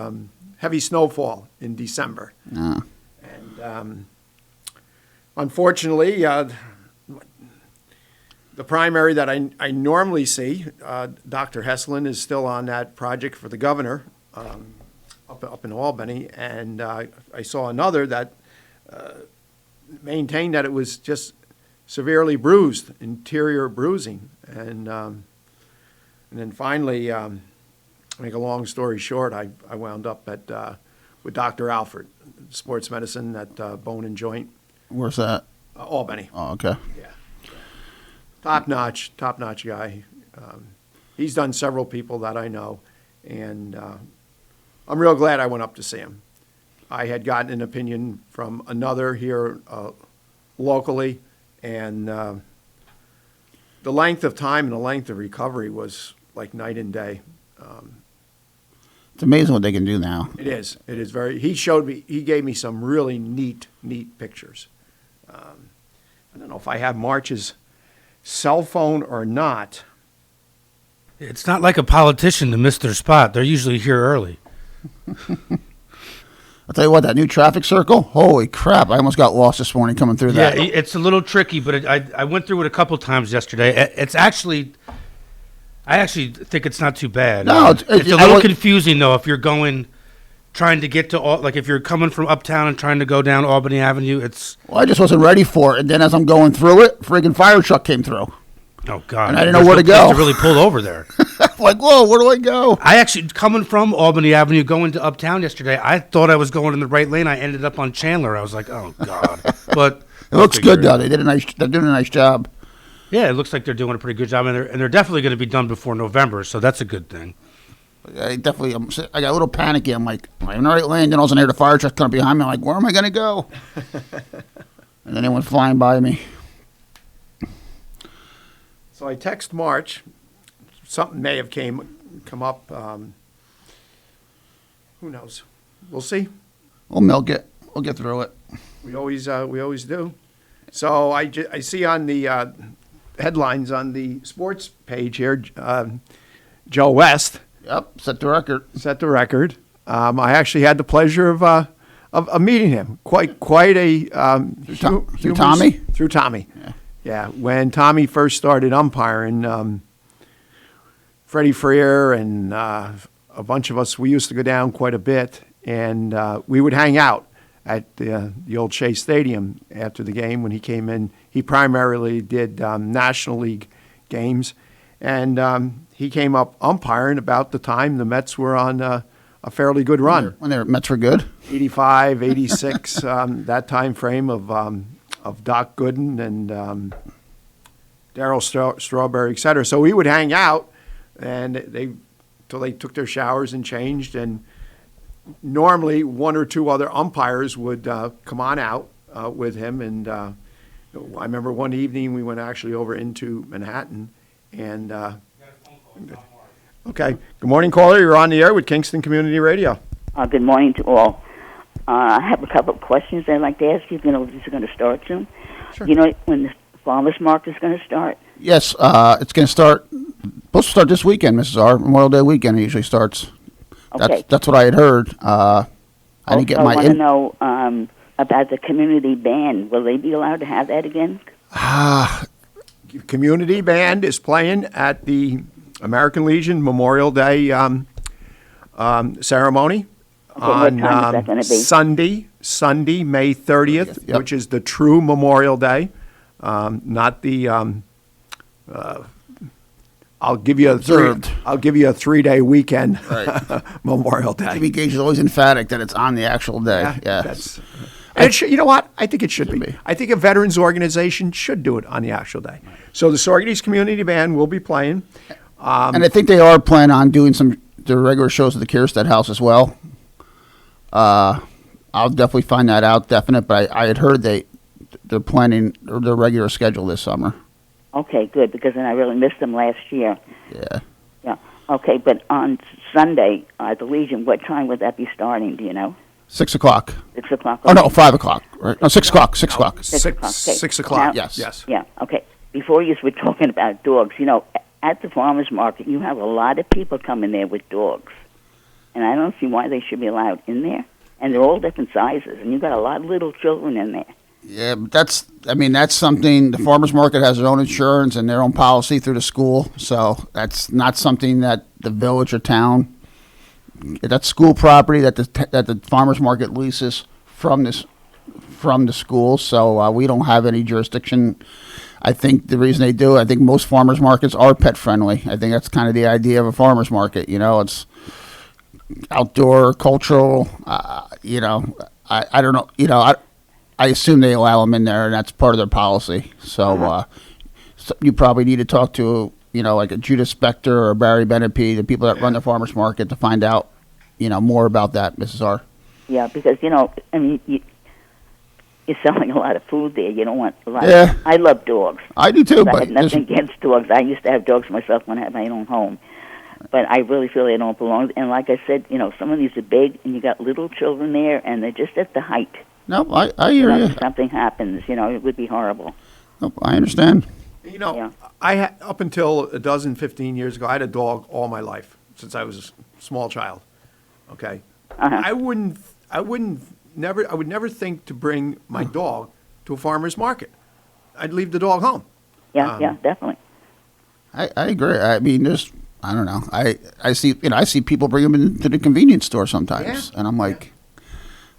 heavy snowfall in December. Ah. And unfortunately, the primary that I normally see, Dr. Heslin, is still on that project for the governor up in Albany, and I saw another that maintained that it was just severely bruised, interior bruising, and then finally, to make a long story short, I wound up with Dr. Alfred, sports medicine at Bone and Joint. Where's that? Albany. Oh, okay. Yeah. Top notch guy. He's done several people that I know, and I'm real glad I went up to see him. I had gotten an opinion from another here locally, and the length of time and the length of recovery was like night and day. It's amazing what they can do now. It is. It is very. He gave me some really neat pictures. I don't know if I have March's cell phone or not. It's not like a politician to miss their spot. They're usually here early. I'll tell you what, that new traffic circle, holy crap, I almost got lost this morning coming through that. Yeah, it's a little tricky, but I went through it a couple times yesterday. I actually think it's not too bad. No, it's a little confusing, though, if you're trying to get to, like if you're coming from uptown and trying to go down Albany Avenue, Well, I just wasn't ready for it, and then as I'm going through it, friggin' fire truck came through. Oh, God. And I didn't know where to go. To really pull over there. Like, whoa, where do I go? I actually, coming from Albany Avenue, going to uptown yesterday, I thought I was going in the right lane. I ended up on Chandler. I was like, oh, God. But it looks good, though. They're doing a nice job. Yeah, it looks like they're doing a pretty good job, and they're definitely going to be done before November, so that's a good thing. I got a little panicky. I'm like, am I in the right lane? Then all of a sudden I hear the fire truck coming behind me. I'm like, where am I going to go? And then they went flying by me. So I text March. Something may have come up. Who knows? We'll see. We'll get through it. We always do. So I see on the headlines on the sports page here, Joe West. Yep, set the record. I actually had the pleasure of meeting him. Quite a through Tommy. Through Tommy. Yeah. When Tommy first started umpiring, Freddie Freer and a bunch of us, we used to go down quite a bit, and we would hang out at the old Shea Stadium after the game when he came in. He primarily did National League games, and he came up umpiring about the time the Mets were on a fairly good run. When their Mets were good? 85, 86, that time frame of Doc Gooden and Darryl Strawberry, et cetera. So we would hang out till they took their showers and changed, and normally one or two other umpires would come on out with him. And I remember one evening we went actually over into Manhattan, and okay. Good morning, caller. You're on the air with Kingston Community Radio. Good morning to all. I have a couple of questions I'd like to ask you. You know, these are going to start soon. Sure. You know when the farmers market is going to start? Yes, it's going to start. Supposed to start this weekend, Mrs. R. Memorial Day weekend. It usually starts. Okay. That's what I had heard. I didn't get my. I want to know about the community band. Will they be allowed to have that again? Community band is playing at the American Legion Memorial Day ceremony what time is that gonna be? Sunday, May 30th, Yep. which is the true Memorial Day, not the. I'll give you a Observed. I'll give you a 3-day weekend Right. Memorial Day. Jimmy Gage is always emphatic that it's on the actual day. Yeah. That's. And it should, you know what? I think it should be. I think a veterans organization should do it on the actual day. So the Saugerties Community Band will be playing. And I think they are planning on doing their regular shows at the Kierstead House as well. I'll definitely find that out, definite. But I had heard they're planning their regular schedule this summer. Okay, good, because then I really missed them last year. Yeah. Yeah. Okay, but on Sunday at the Legion, what time would that be starting? Do you know? 6 o'clock. 6 o'clock. Oh no, 5 o'clock. Right? No, 6 o'clock. 6 o'clock. 6 o'clock. Okay. 6 o'clock. Now- Yes. Yeah. Okay. Before you were talking about dogs, you know, at the farmers market, you have a lot of people coming there with dogs, and I don't see why they should be allowed in there. And they're all different sizes, and you've got a lot of little children in there. Yeah, but that's something, the farmers market has their own insurance and their own policy through the school, so that's not something that the village or town, that's school property that the farmers market leases from the school, so we don't have any jurisdiction. I think the reason they do it, I think most farmers markets are pet friendly. I think that's kind of the idea of a farmers market, it's outdoor, cultural, I don't know, I assume they allow them in there, and that's part of their policy. So, so you probably need to talk to, like a Jude Spector or Barry Benepe, the people that run the farmers market, to find out, more about that, Mrs. R. Yeah, because, I mean, you're selling a lot of food there. You don't want a lot. Yeah. I love dogs. I do too, I but have nothing against dogs. I used to have dogs myself when I had my own home. But I really feel they don't belong. And like I said, some of these are big, and you got little children there, and they're just at the height. No, I hear you. If something happens, it would be horrible. No, I understand. I had, up until 15 years ago, I had a dog all my life since I was a small child. Okay, I would never think to bring my dog to a farmer's market. I'd leave the dog home. Yeah, definitely. I agree. I mean, I don't know. I see people bring them into the convenience store sometimes, and I'm like,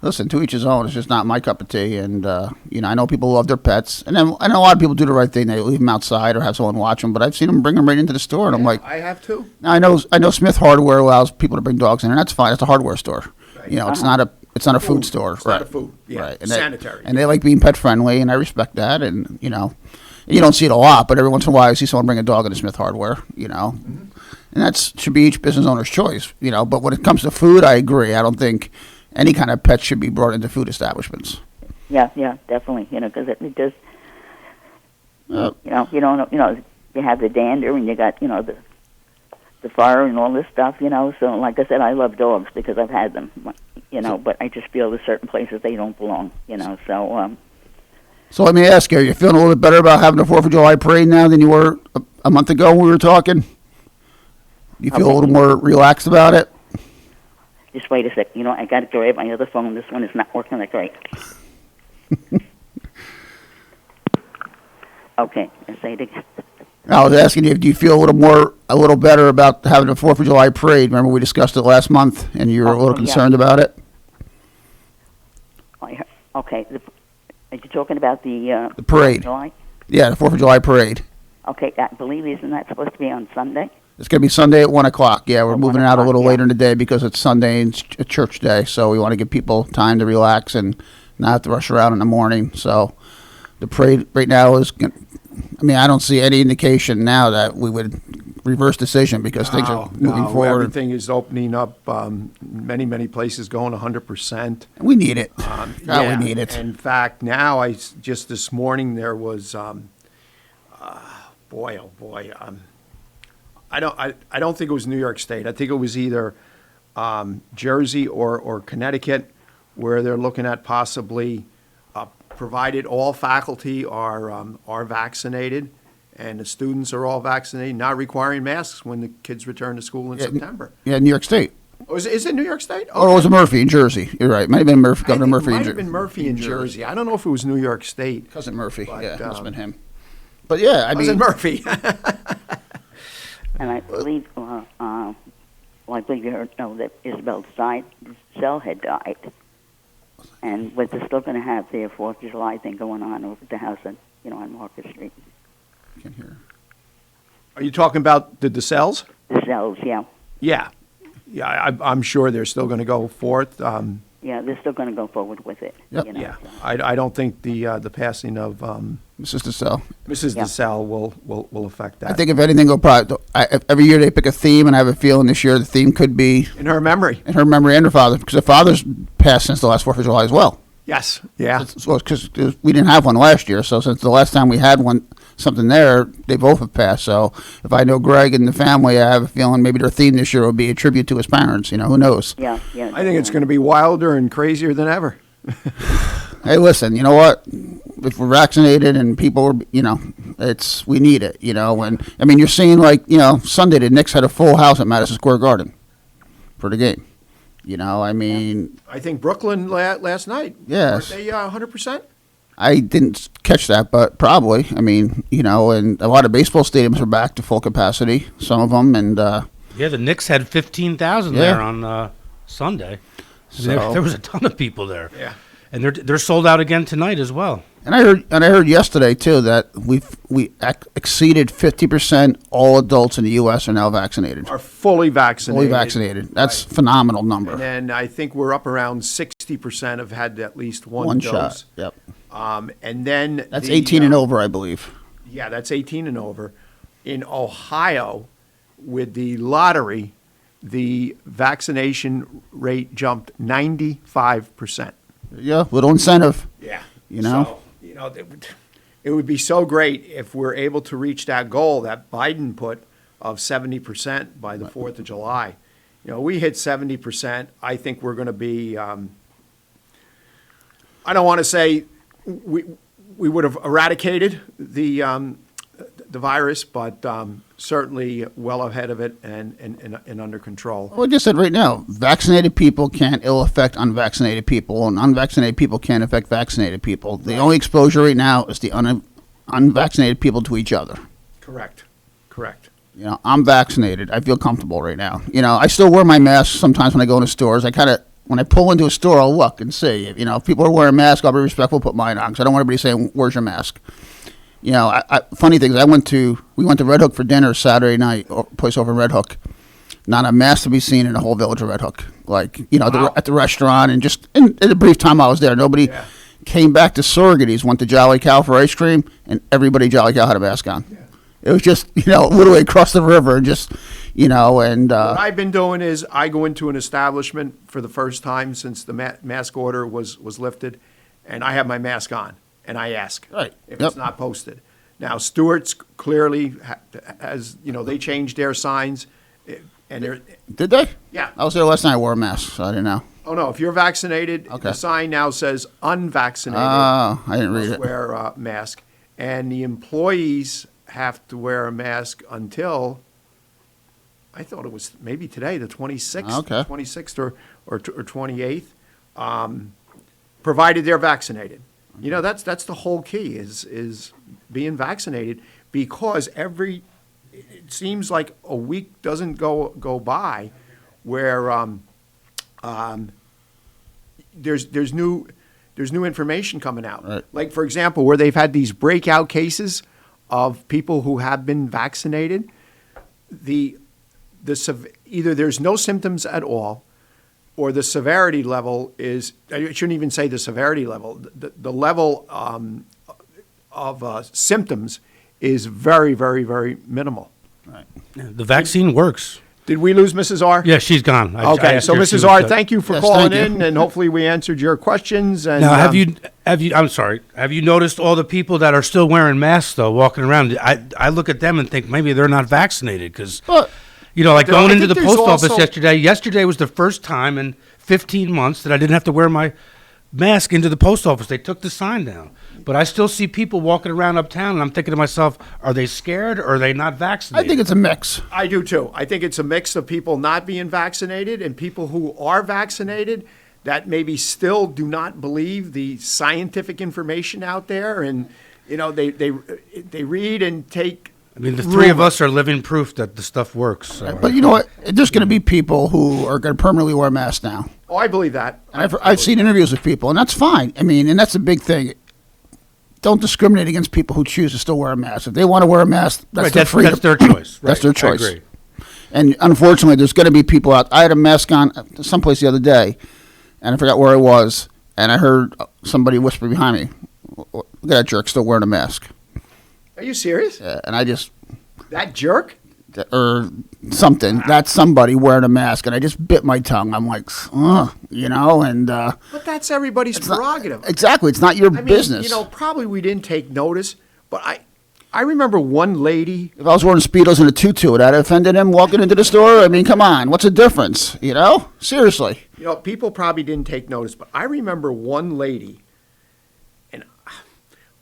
listen, to each his own. It's just not my cup of tea. And I know people love their pets, and then I know a lot of people do the right thing. They leave them outside or have someone watch them. But I've seen them bring them right into the store, and I'm like, I have too. I know Smith Hardware allows people to bring dogs in, and that's fine. It's a hardware store. Right. It's not a food store. It's not a food. Yeah, right. And sanitary. And they like being pet friendly, and I respect that. And you don't see it a lot, but every once in a while I see someone bring a dog into Smith Hardware. And that should be each business owner's choice. But when it comes to food, I agree. I don't think any kind of pet should be brought into food establishments. Yeah, definitely. Because it just, you don't know, you have the dander and you got, the fire and all this stuff, So, like I said, I love dogs because I've had them, but I just feel there's certain places they don't belong, So, so let me ask you, are you feeling a little bit better about having the 4th of July parade now than you were a month ago when we were talking? You feel a little more relaxed about it? Just wait a sec. I got to grab my other phone. This one is not working that great. Okay, let's say it again. I was asking you, do you feel a little better about having the 4th of July parade? Remember we discussed it last month, and you were a little concerned about it? Okay, are you talking about the parade? 4th of July? Yeah, the 4th of July parade. Okay, I believe isn't that supposed to be on Sunday? It's going to be Sunday at 1 o'clock. Yeah, we're moving it out a little later in the day because it's Sunday and it's a church day. So we want to give people time to relax and not have to rush around in the morning. So the parade right now is, I don't see any indication now that we would reverse decision because things are moving forward. Everything is opening up. Many places going 100%. We need it. We need it. In fact, now just this morning there was, I don't think it was New York State. I think it was either Jersey or Connecticut, where they're looking at possibly, provided all faculty are vaccinated and the students are all vaccinated, not requiring masks when the kids return to school in September. Yeah, New York State. Oh, is it New York State? Or was it Murphy in Jersey? You're right. Might have been Murphy, Governor Murphy. Might have been Murphy in Jersey. I don't know if it was New York State. Cousin Murphy. But, Must have been him. But yeah, I mean, Cousin Murphy. And I believe, I believe you know that Isabel Zell had died, and but they're still going to have their 4th of July thing going on over at the house on Market Street. I can hear. Are you talking about the DeSelles? DeSelles, yeah. Yeah, I'm sure they're still going to go forth. Yeah, they're still going to go forward with it. Yep. You know, Yeah, I don't think the passing of Mrs. DeSalle. Mrs. DeSalle will affect that. I think if anything, every year they pick a theme, and I have a feeling this year the theme could be in her memory. In her memory and her father, because her father's passed since the last 4th of July as well. Yes, yeah. Because we didn't have one last year, so since the last time we had one, something there, they both have passed. So if I know Greg and the family, I have a feeling maybe their theme this year will be a tribute to his parents. Who knows? Yeah. I think it's going to be wilder and crazier than ever. Hey, listen, you know what? If we're vaccinated and people, we need it, And I mean, you're seeing Sunday the Knicks had a full house at Madison Square Garden for the game. I mean, I think Brooklyn last night. Yes. Weren't they 100%? I didn't catch that, but probably. I mean, and a lot of baseball stadiums are back to full capacity. Some of them, and yeah, the Knicks had 15,000 there on Sunday. So there was a ton of people there. Yeah, and they're sold out again tonight as well. And I heard yesterday too that we exceeded 50%. All adults in the U.S. are now vaccinated. Are fully vaccinated. Fully vaccinated. That's a phenomenal number. And then I think we're up around 60% have had at least one dose. Shot. Yep. And then that's 18 and over, I believe. Yeah, that's 18 and over. In Ohio, with the lottery, the vaccination rate jumped 95%. Yeah, little incentive. Yeah. So, it would be so great if we're able to reach that goal that Biden put of 70% by the 4th of July. We hit 70%. I think we're going to be, I don't want to say we would have eradicated the virus, but certainly well ahead of it and under control. Well, I just said right now, vaccinated people can't ill affect unvaccinated people, and unvaccinated people can't affect vaccinated people. The only exposure right now is the unvaccinated people to each other. Correct. I'm vaccinated. I feel comfortable right now. I still wear my mask sometimes when I go into stores. When I pull into a store, I'll look and see. If people are wearing masks, I'll be respectful, put mine on, because I don't want everybody saying, "Where's your mask?" Funny thing is, we went to Red Hook for dinner Saturday night, place over in Red Hook. Not a mask to be seen in the whole village of Red Hook. Wow. At the restaurant, and just in the brief time I was there, nobody came back to Surrogate's, went to Jolly Cow for ice cream, and everybody at Jolly Cow had a mask on. Yeah. It was just, literally across the river, and just, and... What I've been doing is I go into an establishment for the first time since the mask order was lifted, and I have my mask on. And I ask if it's not posted. Now, Stewart's clearly has, they changed their signs. And did they? Yeah. I was there last night. I wore a mask, so I didn't know. Oh, no. If you're vaccinated, the sign now says unvaccinated. Oh, I didn't read it. Wear a mask. And the employees have to wear a mask until, I thought it was maybe today, the 26th, 26th or 28th, provided they're vaccinated. That's the whole key is being vaccinated, because it seems like a week doesn't go by where there's new information coming out. Right. Like, for example, where they've had these breakout cases of people who have been vaccinated, either there's no symptoms at all, or the severity level is, I shouldn't even say the severity level, the level of symptoms is very, very, very minimal. Right. Yeah, the vaccine works. Did we lose Mrs. R? Yeah, she's gone. Okay, so Mrs. R, thank you for calling in, and hopefully we answered your questions. And now, have you? I'm sorry. Have you noticed all the people that are still wearing masks though, walking around? I look at them and think maybe they're not vaccinated, because. Going into the post office yesterday. Yesterday was the first time in 15 months that I didn't have to wear my mask into the post office. They took the sign down. But I still see people walking around uptown, and I'm thinking to myself, are they scared or are they not vaccinated? I think it's a mix. I do too. I think it's a mix of people not being vaccinated and people who are vaccinated that maybe still do not believe the scientific information out there, and they read and take. I mean, the three of us are living proof that the stuff works. So. But you know what? There's going to be people who are going to permanently wear masks now. Oh, I believe that. I've seen interviews with people, and that's fine. I mean, and that's a big thing. Don't discriminate against people who choose to still wear a mask. If they want to wear a mask, that's their freedom. That's their choice. That's their choice. I agree. And unfortunately, there's going to be people out. I had a mask on someplace the other day, and I forgot where I was, and I heard somebody whisper behind me, "Look at that jerk still wearing a mask." Are you serious? And I just that jerk or something. That's somebody wearing a mask, and I just bit my tongue. I'm like, and. But that's everybody's prerogative. Exactly, it's not your business. Probably we didn't take notice, but I remember one lady. If I was wearing Speedos and a tutu, would that have offended him walking into the store? I mean, come on, what's the difference? Seriously. People probably didn't take notice, but I remember one lady, and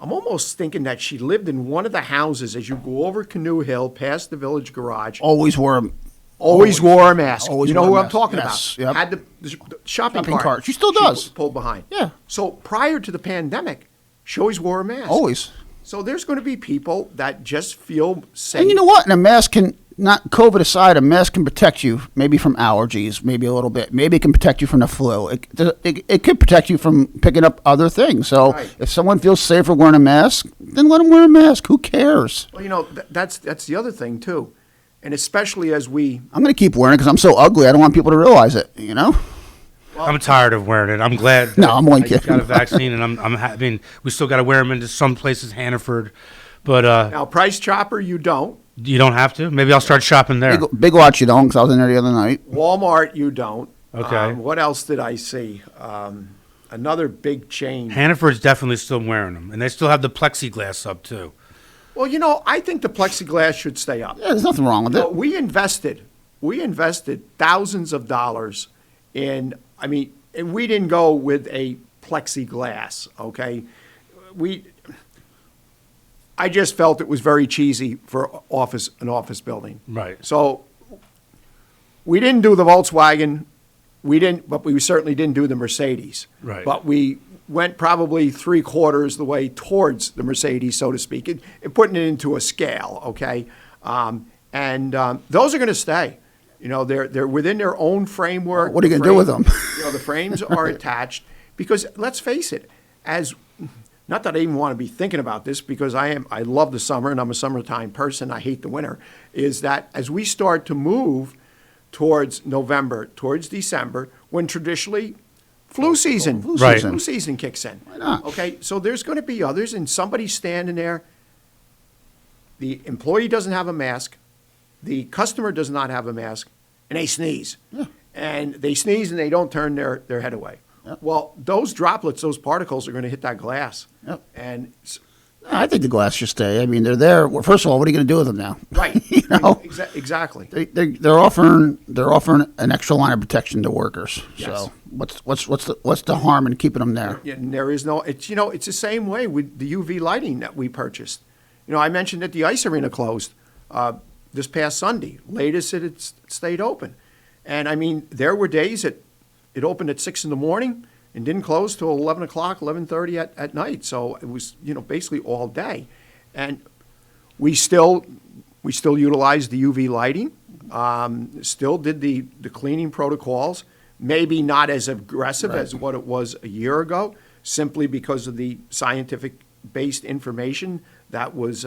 I'm almost thinking that she lived in one of the houses as you go over Canoe Hill past the Village Garage. Always wore a mask. Always you know wore who a I'm mask. talking Yes, about. yep. Had the shopping cart. She still does. Pulled behind. Yeah. So prior to the pandemic, she always wore a mask. Always. So there's going to be people that just feel safe. And you know what? And a mask can, not COVID aside, a mask can protect you maybe from allergies, maybe a little bit. Maybe it can protect you from the flu. It could protect you from picking up other things. So if someone feels safer wearing a mask, then let them wear a mask. Who cares? Well, that's the other thing, too. And especially as I'm going to keep wearing it because I'm so ugly. I don't want people to realize it, I'm tired of wearing it. I'm glad. No, I'm only I kidding. got a vaccine, and I mean, we still got to wear them into some places, Hannaford, but now Price Chopper, you don't. You don't have to. Maybe I'll start shopping there. Big Watch, you don't, because I was in there the other night. Walmart, you don't. Okay. What else did I see? Another big chain. Hannaford's definitely still wearing them, and they still have the plexiglass up too. Well, I think the plexiglass should stay up. Yeah, there's nothing wrong with it. We invested thousands of dollars in. I mean, and we didn't go with a plexiglass. Okay, I just felt it was very cheesy for an office building. Right. So we didn't do the Volkswagen. But we certainly didn't do the Mercedes. Right. But we went probably 3/4 the way towards the Mercedes, so to speak, and putting it into a scale. Okay, and those are going to stay. They're within their own framework. What are you going to do with them? The frames are attached because let's face it, not that I even want to be thinking about this because I love the summer and I'm a summertime person. I hate the winter. Is that as we start to move towards November, towards December, when traditionally flu season kicks in. Why not? Okay, so there's going to be others, and somebody's standing there. The employee doesn't have a mask. The customer does not have a mask, and they sneeze. Yeah. And they sneeze, and they don't turn their head away. Yep. Well, those droplets, those particles are going to hit that glass. Yep. And I think the glass should stay. I mean, they're there. Well, first of all, what are you going to do with them now? Right. Exactly. They're offering an extra line of protection to workers. Yes. So what's the harm in keeping them there? Yeah, and there is no. It's the same way with the UV lighting that we purchased. I mentioned that the ice arena closed this past Sunday. Latest it stayed open, and I mean there were days that it opened at 6 a.m. and didn't close till 11 o'clock, 11:30 at night. So it was basically all day, and we still utilized the UV lighting. Still did the cleaning protocols. Maybe not as aggressive as what it was a year ago, simply because of the scientific-based information that was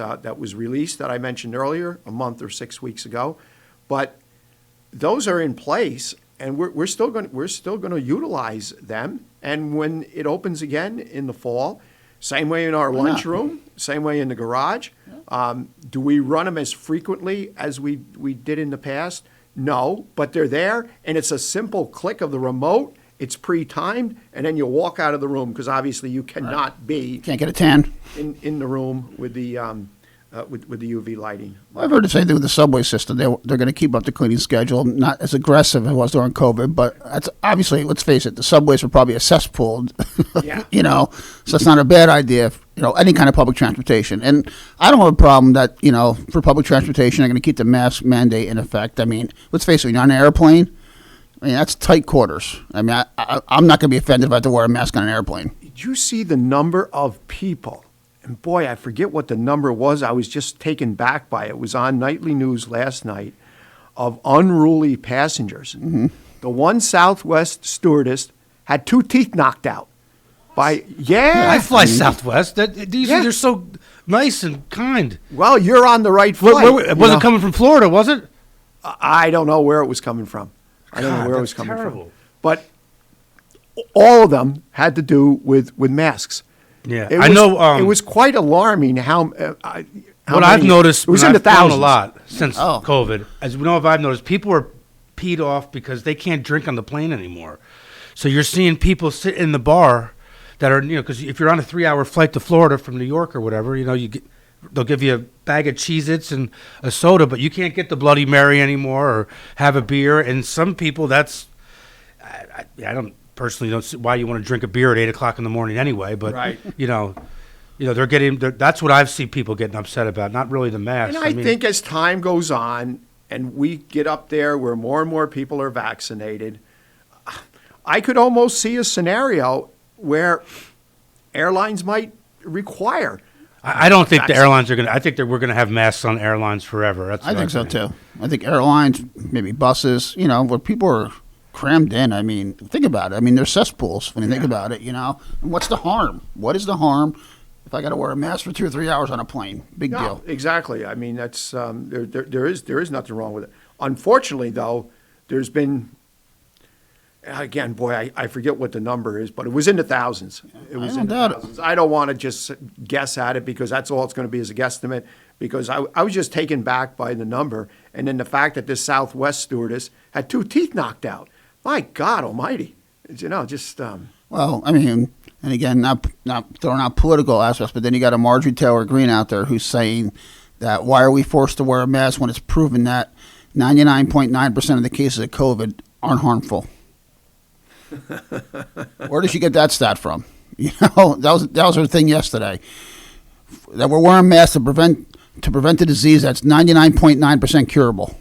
released that I mentioned earlier a month or 6 weeks ago. But those are in place, and we're still going to utilize them. And when it opens again in the fall, same way in our lunchroom, same way in the garage. Do we run them as frequently as we did in the past? No, but they're there, and it's a simple click of the remote. It's pre-timed, and then you walk out of the room because obviously you cannot be can't get a tan in the room with the with the UV lighting. I've heard the same thing with the subway system. They're going to keep up the cleaning schedule, not as aggressive as it was during COVID, but that's obviously, let's face it, the subways were probably a cesspool, Yeah. So it's not a bad idea, any kind of public transportation. And I don't have a problem that, for public transportation, they're going to keep the mask mandate in effect. I mean, let's face it, when you're on an airplane, that's tight quarters. I mean, I'm not going to be offended if I have to wear a mask on an airplane. Did you see the number of people? And boy, I forget what the number was. I was just taken back by it. It was on nightly news last night of unruly passengers. Mm-hmm. The one Southwest stewardess had 2 teeth knocked out. Yeah. I fly Southwest. They're so nice and kind. Well, you're on the right flight. It wasn't coming from Florida, was it? I don't know where it was coming from. I don't know God, where it was that's coming terrible. from. But all of them had to do with masks. Yeah, It I was, know. it was quite alarming how What I've noticed, it was and in the I've flown thousands a lot since COVID. As we know, I've noticed people are peed off because they can't drink on the plane anymore. So you're seeing people sit in the bar that are, because if you're on a 3-hour flight to Florida from New York or whatever, they'll give you a bag of Cheez-Its and a soda, but you can't get the Bloody Mary anymore or have a beer. And some people, I personally don't see why you want to drink a beer at 8:00 in the morning anyway. But Right. they're getting. That's what I've seen people getting upset about. Not really the mask. And I think as time goes on and we get up there where more and more people are vaccinated, I could almost see a scenario where airlines might require. I don't think the airlines are going to. I think we're going to have masks on airlines forever. I think so too. I think airlines, maybe buses, where people are crammed in. I mean, think about it. I mean, they're cesspools when you think about it, And what's the harm? What is the harm if I got to wear a mask for 2 or 3 hours on a plane? Big deal. Exactly. I mean, that's there is nothing wrong with it. Unfortunately, though, there's been, again, boy, I forget what the number is, but it was in the thousands. It was in the thousands. I don't want to just guess at it because that's all it's going to be is a guesstimate, because I was just taken back by the number, and then the fact that this Southwest stewardess had 2 teeth knocked out. My God Almighty, just. Well, I mean, and again, not throwing out political aspects, but then you got a Marjorie Taylor Greene out there who's saying that why are we forced to wear a mask when it's proven that 99.9% of the cases of COVID aren't harmful? Where did she get that stat from? That was her thing yesterday. That we're wearing masks to prevent the disease that's 99.9% curable.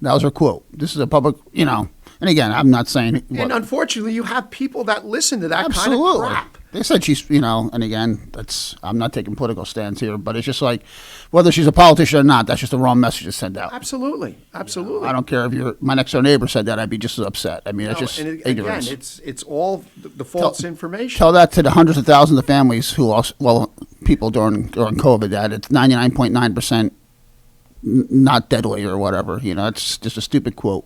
That was her quote. This is a public, And again, I'm not saying. And unfortunately, you have people that listen to that Absolutely. kind of crap. They said she's, and again, I'm not taking political stands here, but it's just like, whether she's a politician or not, that's just the wrong message to send out. Absolutely. I don't care if my next door neighbor said that, I'd be just as upset. I mean, it's just ignorance. Again, it's all the false information. Tell that to the hundreds of thousands of families who lost, people during COVID, that it's 99.9% not deadly or whatever. It's just a stupid quote.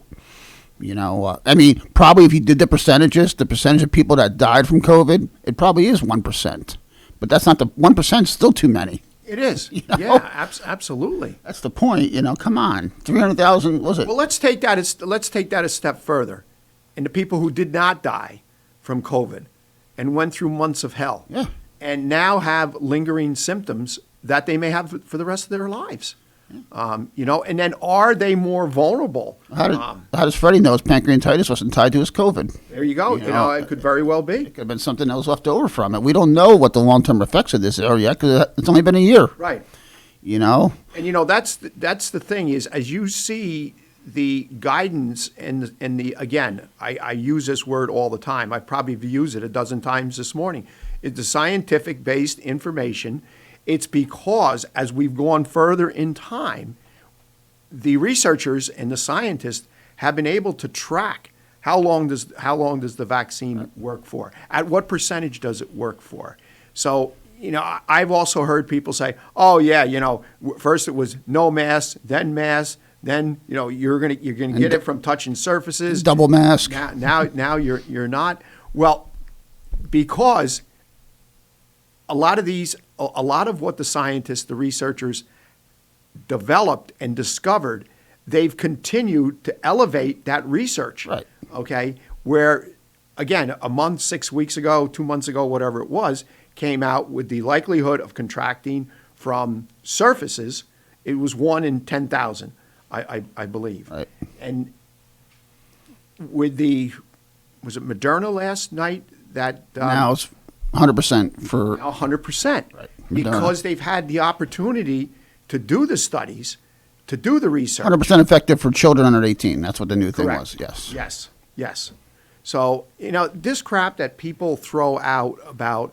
I mean, probably if you did the percentage of people that died from COVID, it probably is 1%. But that's not 1% is still too many. It is. Yeah, absolutely. That's the point. Come on, 300,000 was it? Well, let's take that a step further. And the people who did not die from COVID and went through months of hell, and now have lingering symptoms that they may have for the rest of their lives. And then are they more vulnerable? How does Freddie know his pancreatitis wasn't tied to his COVID? There you go. It could very well be. It could have been something that was left over from it. We don't know what the long-term effects of this are yet because it's only been a year. Right. And that's the thing is, as you see the guidance and the again, I use this word all the time. I probably used it a dozen times this morning. It's the scientific-based information. It's because as we've gone further in time, the researchers and the scientists have been able to track how long does the vaccine work for? At what percentage does it work for? So, I've also heard people say, "Oh yeah, first it was no mask, then mask, then you're gonna get it from touching surfaces, double mask. Now you're not." Well, because a lot of what the scientists, the researchers developed and discovered, they've continued to elevate that research. Right. Okay. Where, again, a month, 6 weeks ago, 2 months ago, whatever it was, came out with the likelihood of contracting from surfaces, it was 1 in 10,000, I believe. Right. And with was it Moderna last night that now it's 100% for 100%, right. because they've had the opportunity to do the studies, to do the research. 100% effective for children under 18. That's what the new thing Correct. was. Yes. So, this crap that people throw out about,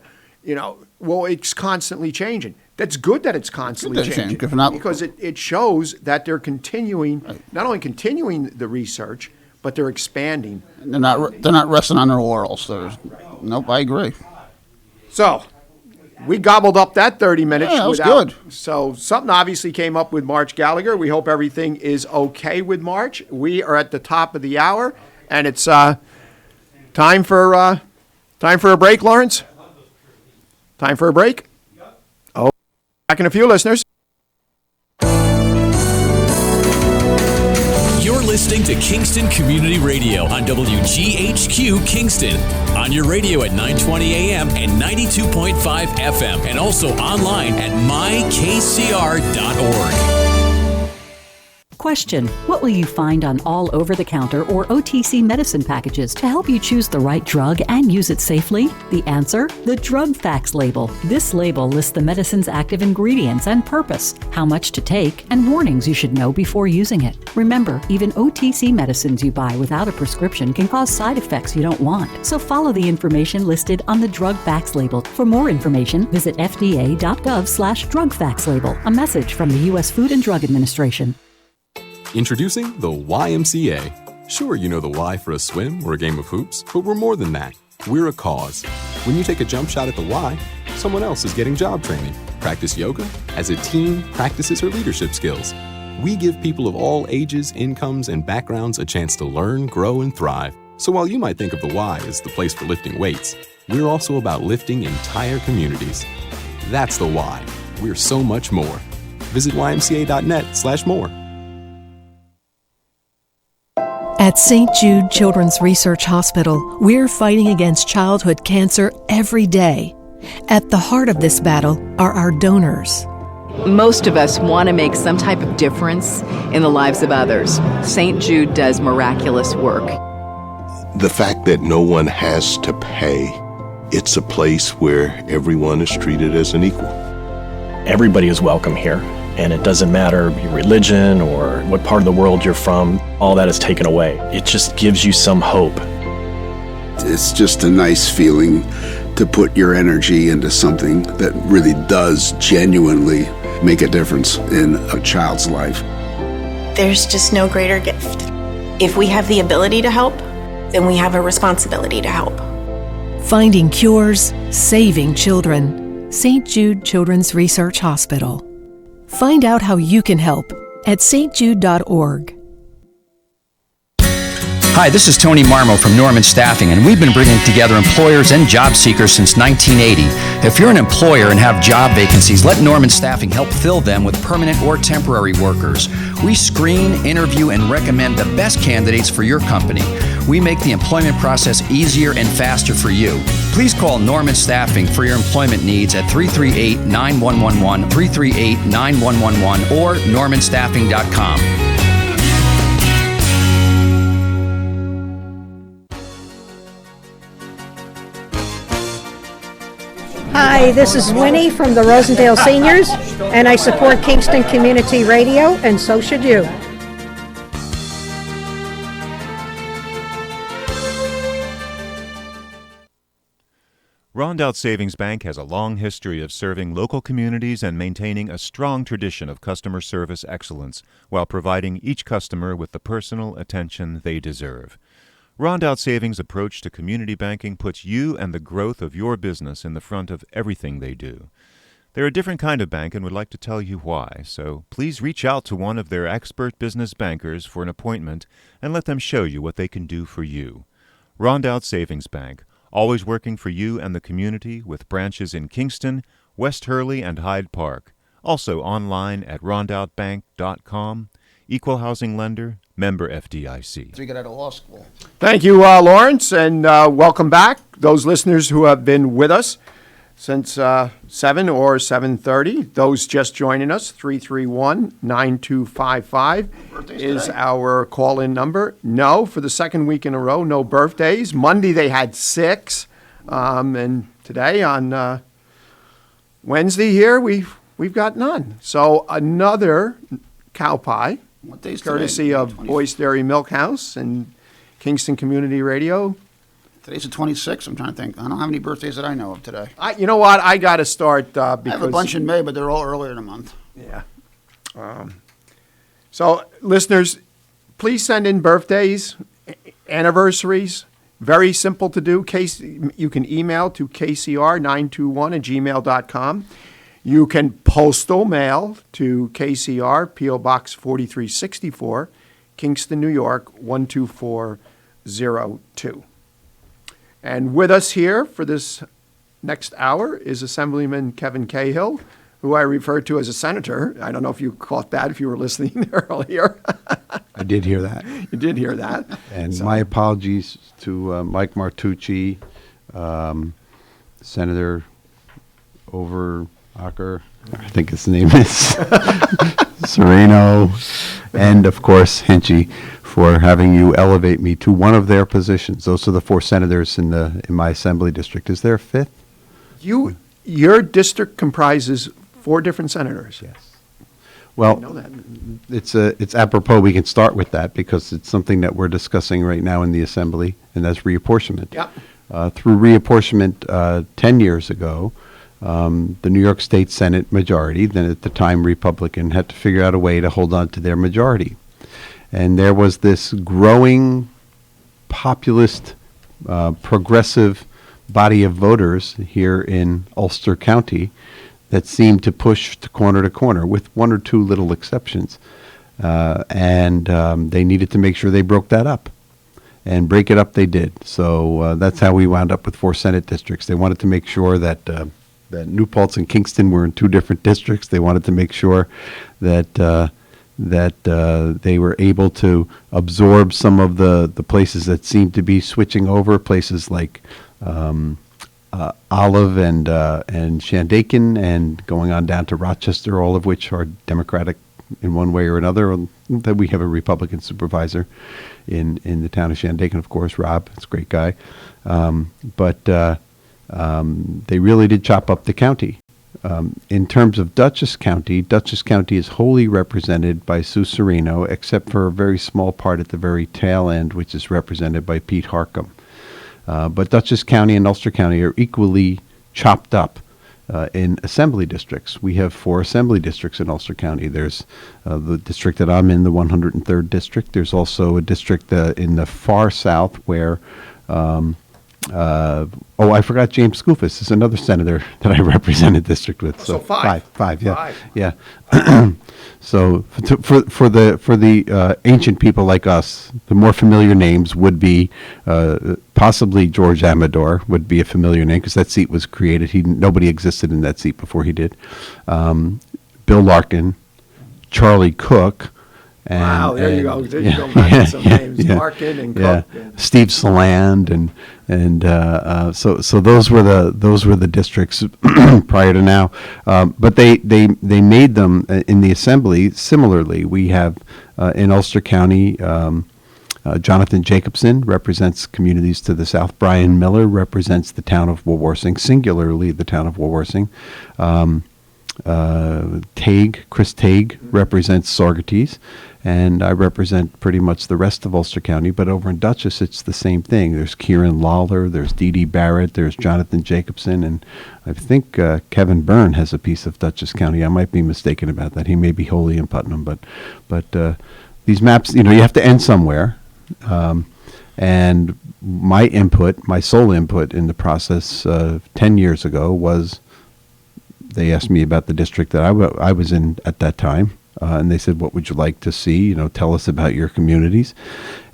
well, it's constantly changing. That's good that it's constantly changing, because it shows that they're continuing, not only continuing the research, but they're expanding. They're not resting on their laurels. Nope, I agree. So, we gobbled up that 30 minutes. Yeah, that was good. So, something obviously came up with March Gallagher. We hope everything is okay with March. We are at the top of the hour, and it's time for a break, Lawrence? Time for a break? Oh, back in a few, listeners. You're listening to Kingston Community Radio on WGHQ Kingston. On your radio at 920 AM and 92.5 FM, and also online at mykcr.org. Question: what will you find on all over-the-counter or OTC medicine packages to help you choose the right drug and use it safely? The answer: the Drug Facts label. This label lists the medicine's active ingredients and purpose, how much to take, and warnings you should know before using it. Remember, even OTC medicines you buy without a prescription can cause side effects you don't want. So follow the information listed on the Drug Facts label. For more information, visit fda.gov/Drug Facts label. A message from the U.S. Food and Drug Administration. Introducing the YMCA. Sure, you know the Y for a swim or a game of hoops, but we're more than that. We're a cause. When you take a jump shot at the Y, someone else is getting job training. Practice yoga as a team practices her leadership skills. We give people of all ages, incomes, and backgrounds a chance to learn, grow, and thrive. So while you might think of the Y as the place for lifting weights, we're also about lifting entire communities. That's the Y. We're so much more. Visit ymca.net/more. At St. Jude Children's Research Hospital, we're fighting against childhood cancer every day. At the heart of this battle are our donors. Most of us want to make some type of difference in the lives of others. St. Jude does miraculous work. The fact that no one has to pay, it's a place where everyone is treated as an equal. Everybody is welcome here. And it doesn't matter your religion or what part of the world you're from, all that is taken away. It just gives you some hope. It's just a nice feeling to put your energy into something that really does genuinely make a difference in a child's life. There's just no greater gift. If we have the ability to help, then we have a responsibility to help. Finding cures, saving children. St. Jude Children's Research Hospital. Find out how you can help at stjude.org. Hi, this is Tony Marmo from Norman Staffing, and we've been bringing together employers and job seekers since 1980. If you're an employer and have job vacancies, let Norman Staffing help fill them with permanent or temporary workers. We screen, interview, and recommend the best candidates for your company. We make the employment process easier and faster for you. Please call Norman Staffing for your employment needs at 338-9111, 338-9111, or normanstaffing.com. Hi, this is Winnie from the Rosendale Seniors, and I support Kingston Community Radio, and so should you. Rondout Savings Bank has a long history of serving local communities and maintaining a strong tradition of customer service excellence while providing each customer with the personal attention they deserve. Rondout Savings' approach to community banking puts you and the growth of your business in the front of everything they do. They're a different kind of bank and would like to tell you why, so please reach out to one of their expert business bankers for an appointment and let them show you what they can do for you. Rondout Savings Bank, always working for you and the community with branches in Kingston, West Hurley, and Hyde Park. Also online at rondoutbank.com. Equal housing lender, member FDIC. So you got out of law school. Thank you, Lawrence, and welcome back, those listeners who have been with us since 7 or 7:30. Those just joining us, 331-9255 is today? our call-in number. No, for the second week in a row, no birthdays. Monday they had 6, and today on Wednesday here we've got none. So another cow pie, What day's courtesy today? of Boyce Dairy Milk House and Kingston Community Radio. Today's the 26th. I'm trying to think. I don't have any birthdays that I know of today. You know what? I got to start because I have a bunch in May, but they're all earlier in the month. Yeah. So, listeners, please send in birthdays, anniversaries. Very simple to do. You can email to kcr921@gmail.com. You can postal mail to KCR, P.O. Box 4364, Kingston, New York, 12402. And with us here for this next hour is Assemblyman Kevin Cahill, who I referred to as a senator. I don't know if you caught that, if you were listening earlier. I did hear that. You did hear that. And So- my apologies to Mike Martucci, Senator Overacker, I think his name is, Sereno, and of course Hinchy, for having you elevate me to one of their positions. Those are the 4 senators in my assembly district. Is there a 5th? Your district comprises 4 different senators. Yes. Well, know that. it's apropos we can start with that because it's something that we're discussing right now in the Assembly, and that's reapportionment. Yep. Through reapportionment 10 years ago, the New York State Senate majority, then at the time Republican, had to figure out a way to hold on to their majority. And there was this growing populist, progressive body of voters here in Ulster County that seemed to push to corner, with 1 or 2 little exceptions. And they needed to make sure they broke that up. And break it up they did. So that's how we wound up with 4 Senate districts. They wanted to make sure that New Paltz and Kingston were in 2 different districts. They wanted to make sure that they were able to absorb some of the places that seemed to be switching over, places like Olive and Shandaken, and going on down to Rochester, all of which are Democratic in one way or another. That we have a Republican supervisor in the town of Shandaken, of course, Rob. It's a great guy. But they really did chop up the county. In terms of Dutchess County is wholly represented by Sue Sereno, except for a very small part at the very tail end, which is represented by Pete Harcum. But Dutchess County and Ulster County are equally chopped up in assembly districts. We have 4 assembly districts in Ulster County. There's the district that I'm in, the 103rd district. There's also a district in the far south where I forgot James Skoufis is another senator that I represented district with. So 5. Five, yeah. 5. Yeah. So for the ancient people like us, the more familiar names would be possibly George Amador would be a familiar name because that seat was created. Nobody existed in that seat before he did. Bill Larkin, Charlie Cook. And, Wow, there you go. There you go. Back to some names. Larkin and Cook. And Steve Saland and so those were the districts prior to now. But they made them in the assembly similarly. We have in Ulster County. Jonathan Jacobson represents communities to the south. Brian Miller represents the town of Wawarsing, singularly the town of Wawarsing. Chris Tague represents Surrogate, and I represent pretty much the rest of Ulster County, but over in Dutchess it's the same thing. There's Kieran Lawler, there's Dee Dee Barrett, there's Jonathan Jacobson, and I think Kevin Byrne has a piece of Dutchess County. I might be mistaken about that. He may be wholly in Putnam, but these maps, you have to end somewhere. And my sole input in the process 10 years ago was they asked me about the district that I was in at that time. And they said, what would you like to see? Tell us about your communities.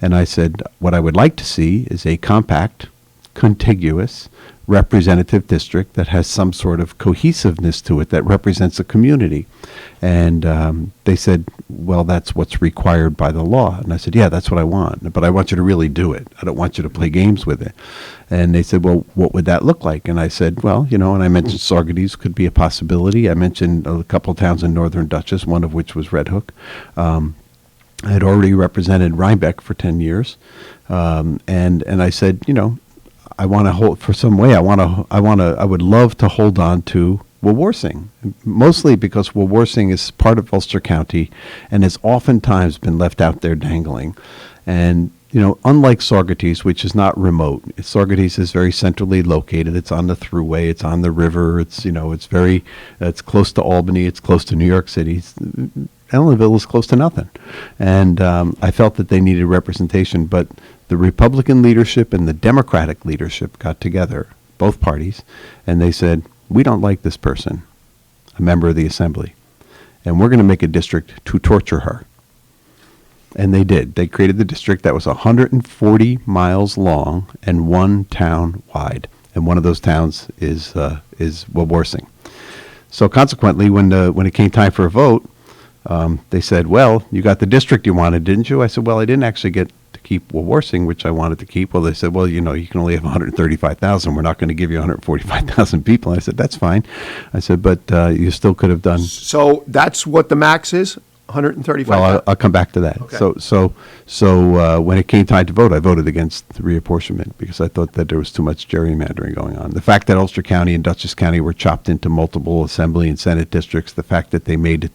And I said, what I would like to see is a compact, contiguous, representative district that has some sort of cohesiveness to it that represents a community. And they said, well, that's what's required by the law. And I said, yeah, that's what I want, but I want you to really do it. I don't want you to play games with it. And they said, well, what would that look like? And I said, well, and I mentioned Saugerties could be a possibility. I mentioned a couple of towns in Northern Dutchess, one of which was Red Hook. I had already represented Rhinebeck for 10 years. And I said, I want to hold for some way. I would love to hold on to Wawarsing, mostly because Wawarsing is part of Ulster County and has oftentimes been left out there dangling. And, unlike Saugerties, which is not remote, Saugerties is very centrally located. It's on the thruway. It's on the river. It's, it's close to Albany. It's close to New York City. Ellenville is close to nothing. And I felt that they needed representation, but the Republican leadership and the Democratic leadership got together, both parties, and they said, we don't like this person, a member of the Assembly, and we're going to make a district to torture her. And they did. They created the district that was 140 miles long and one town wide. And one of those towns is Wawarsing. So consequently, when it came time for a vote, they said, well, you got the district you wanted, didn't you? I said, well, I didn't actually get to keep Wawarsing, which I wanted to keep. Well, they said, well, you can only have 135,000. We're not going to give you 145,000 people. And I said, that's fine. I said, but you still could have done. So that's what the max is? 135,000? Well, I'll come back to that. Okay. So when it came time to vote, I voted against the reapportionment because I thought that there was too much gerrymandering going on. The fact that Ulster County and Dutchess County were chopped into multiple Assembly and Senate districts, the fact that they made a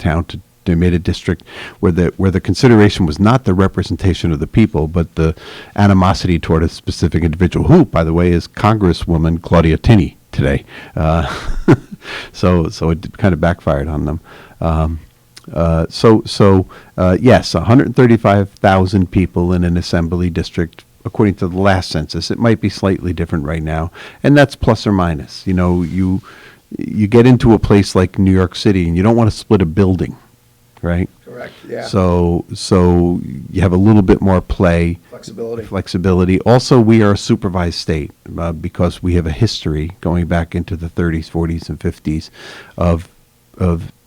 district where the consideration was not the representation of the people, but the animosity toward a specific individual, who, by the way, is Congresswoman Claudia Tinney today. So it kind of backfired on them. Yes, 135,000 people in an Assembly district, according to the last census. It might be slightly different right now, and that's plus or minus. You get into a place like New York City, and you don't want to split a building. Right? Correct, yeah. So you have a little bit more flexibility. Also, we are a supervised state because we have a history going back into the 30s, 40s, and 50s of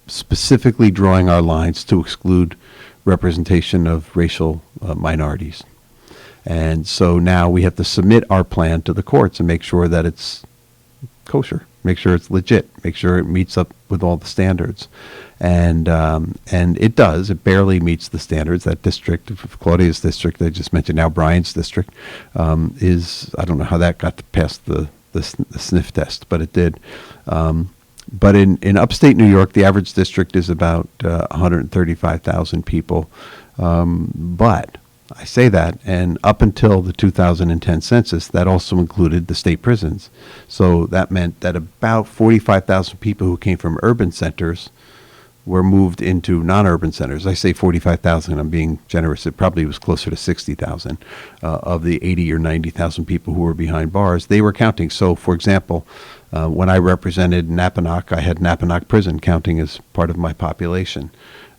specifically drawing our lines to exclude representation of racial minorities. And so now we have to submit our plan to the courts and make sure that it's kosher, make sure it's legit, make sure it meets up with all the standards. And it does. It barely meets the standards. That district, Claudia's district, I just mentioned now, Brian's district, is, I don't know how that got to pass the sniff test, but it did. But in upstate New York, the average district is about 135,000 people. But I say that, and up until the 2010 census, that also included the state prisons. So that meant that about 45,000 people who came from urban centers were moved into non-urban centers. I say 45,000, I'm being generous. It probably was closer to 60,000 of the 80 or 90,000 people who were behind bars. They were counting. So, for example, when I represented Napanock, I had Napanock Prison counting as part of my population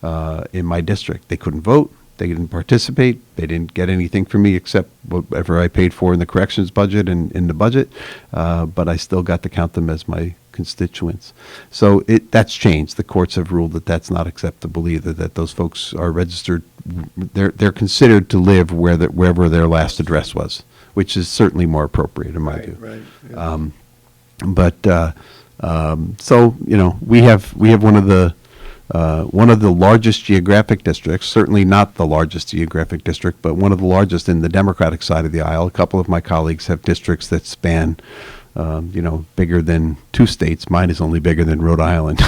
in my district. They couldn't vote. They didn't participate. They didn't get anything from me except whatever I paid for in the corrections budget and in the budget, but I still got to count them as my constituents. So that's changed. The courts have ruled that that's not acceptable either, that those folks are registered. They're considered to live wherever their last address was, which is certainly more appropriate in my view. Right. Yeah. So we have one of the largest geographic districts, certainly not the largest geographic district, but one of the largest in the Democratic side of the aisle. A couple of my colleagues have districts that span, bigger than 2 states. Mine is only bigger than Rhode Island.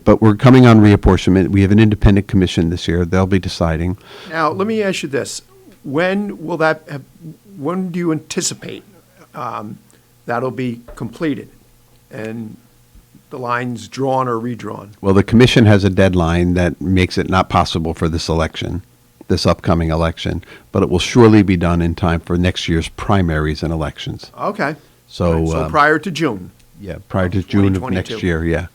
But we're coming on reapportionment. We have an independent commission this year. They'll be deciding. Now, let me ask you this. When do you anticipate that'll be completed and the lines drawn or redrawn? Well, the commission has a deadline that makes it not possible for this upcoming election, but it will surely be done in time for next year's primaries and elections. Okay. So prior to June. Yeah, prior to June of next year, yeah,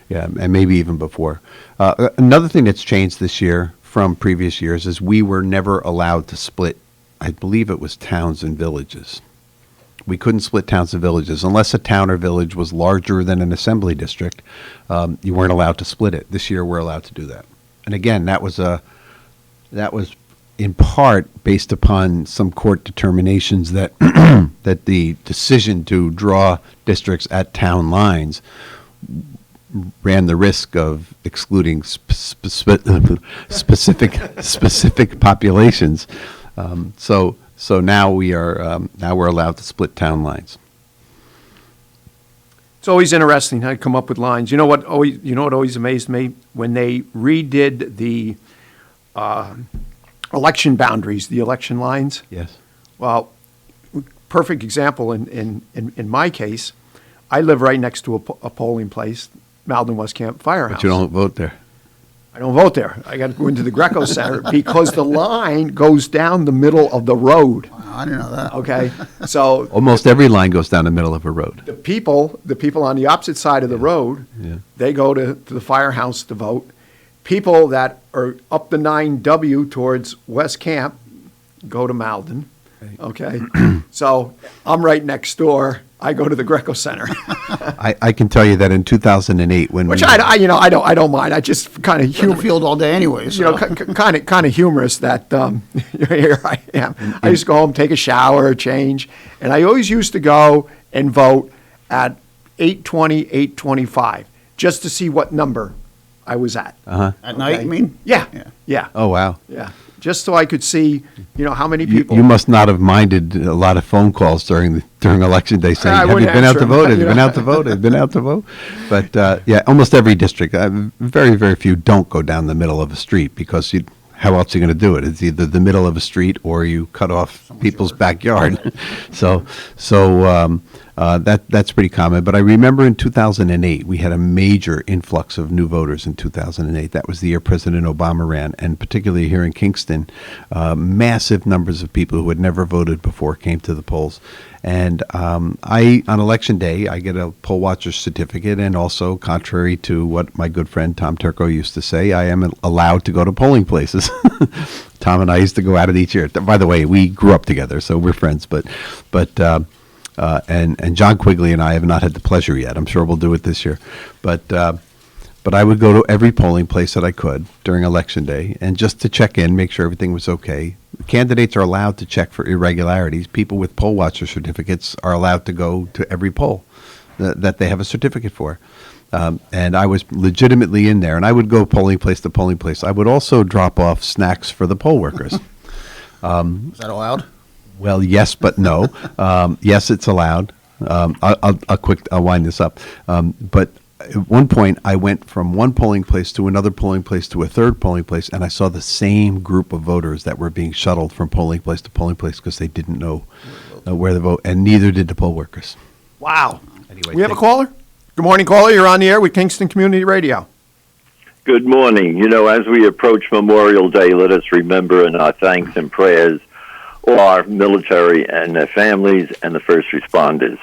and maybe even before. Another thing that's changed this year from previous years is we were never allowed to split I believe it was towns and villages. We couldn't split towns and villages unless a town or village was larger than an assembly district. You weren't allowed to split it. This year, we're allowed to do that. And again, that was in part based upon some court determinations that that the decision to draw districts at town lines ran the risk of excluding specific populations. So now we're allowed to split town lines. It's always interesting how you come up with lines. You know what always amazed me? When they redid the election boundaries, the election lines. Yes. Well, perfect example in my case, I live right next to a polling place, Malden West Camp Firehouse. But you don't vote there. I don't vote there. I got to go into the Greco Center because the line goes down the middle of the road. Wow, I didn't know that. Okay, so Almost every line goes down the middle of a road. the people on the opposite side of the road, they go to the firehouse to vote. People that are up the 9W towards West Camp go to Malden. Okay, so I'm right next door. I go to the Greco Center. I can tell you that in 2008, when Which I don't mind. I just kind of In the field all day anyway. So. kind of humorous that here I am. I used to go home, take a shower, change, and I always used to go and vote at 8:20, 8:25, just to see what number I was at. At night, you mean? Yeah. Oh, wow. Yeah. Just so I could see, how many people. You must not have minded a lot of phone calls during Election Day saying, I have you wouldn't been out answer to them, vote? Have you been out to vote? Have you been out to vote? But, almost every district, very, very few don't go down the middle of a street because how else are you going to do it? It's either the middle of a street or you cut off people's backyard. That's pretty common. But I remember in 2008, we had a major influx of new voters in 2008. That was the year President Obama ran, and particularly here in Kingston, massive numbers of people who had never voted before came to the polls. And on Election Day, I get a poll watcher certificate, and also, contrary to what my good friend Tom Turco used to say, I am allowed to go to polling places. Tom and I used to go at it each year. By the way, we grew up together, so we're friends. And John Quigley and I have not had the pleasure yet. I'm sure we'll do it this year. But I would go to every polling place that I could during Election Day, and just to check in, make sure everything was okay. Candidates are allowed to check for irregularities. People with poll watcher certificates are allowed to go to every poll that they have a certificate for. And I was legitimately in there, and I would go polling place to polling place. I would also drop off snacks for the poll workers. Is that allowed? Well, yes, but no. Yes, it's allowed. I'll wind this up. But at one point, I went from one polling place to another polling place to a third polling place, and I saw the same group of voters that were being shuttled from polling place to polling place because they didn't know where to vote, and neither did the poll workers. Wow. Anyway, we have a caller? Good morning, caller. You're on the air with Kingston Community Radio. Good morning. As we approach Memorial Day, let us remember in our thanks and prayers all our military and their families and the first responders.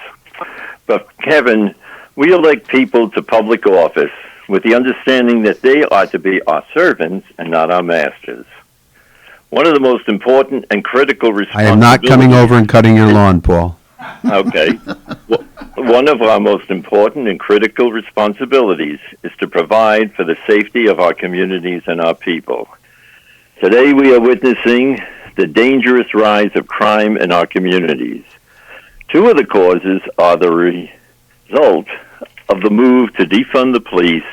But, Kevin, we elect people to public office with the understanding that they are to be our servants and not our masters. One of the most important and critical responsibilities... I am not coming over and cutting your lawn, Paul. Okay. One of our most important and critical responsibilities is to provide for the safety of our communities and our people. Today we are witnessing the dangerous rise of crime in our communities. Two of the causes are the result of the move to defund the police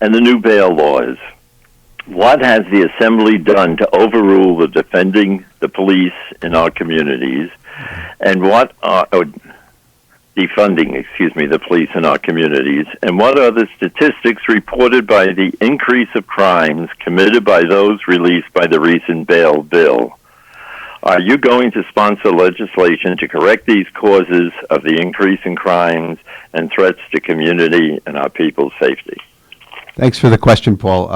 and the new bail laws. What has the Assembly done to overrule the defending the police in our communities, and what are defunding, the police in our communities, and what are the statistics reported by the increase of crimes committed by those released by the recent bail bill? Are you going to sponsor legislation to correct these causes of the increase in crimes and threats to community and our people's safety? Thanks for the question, Paul.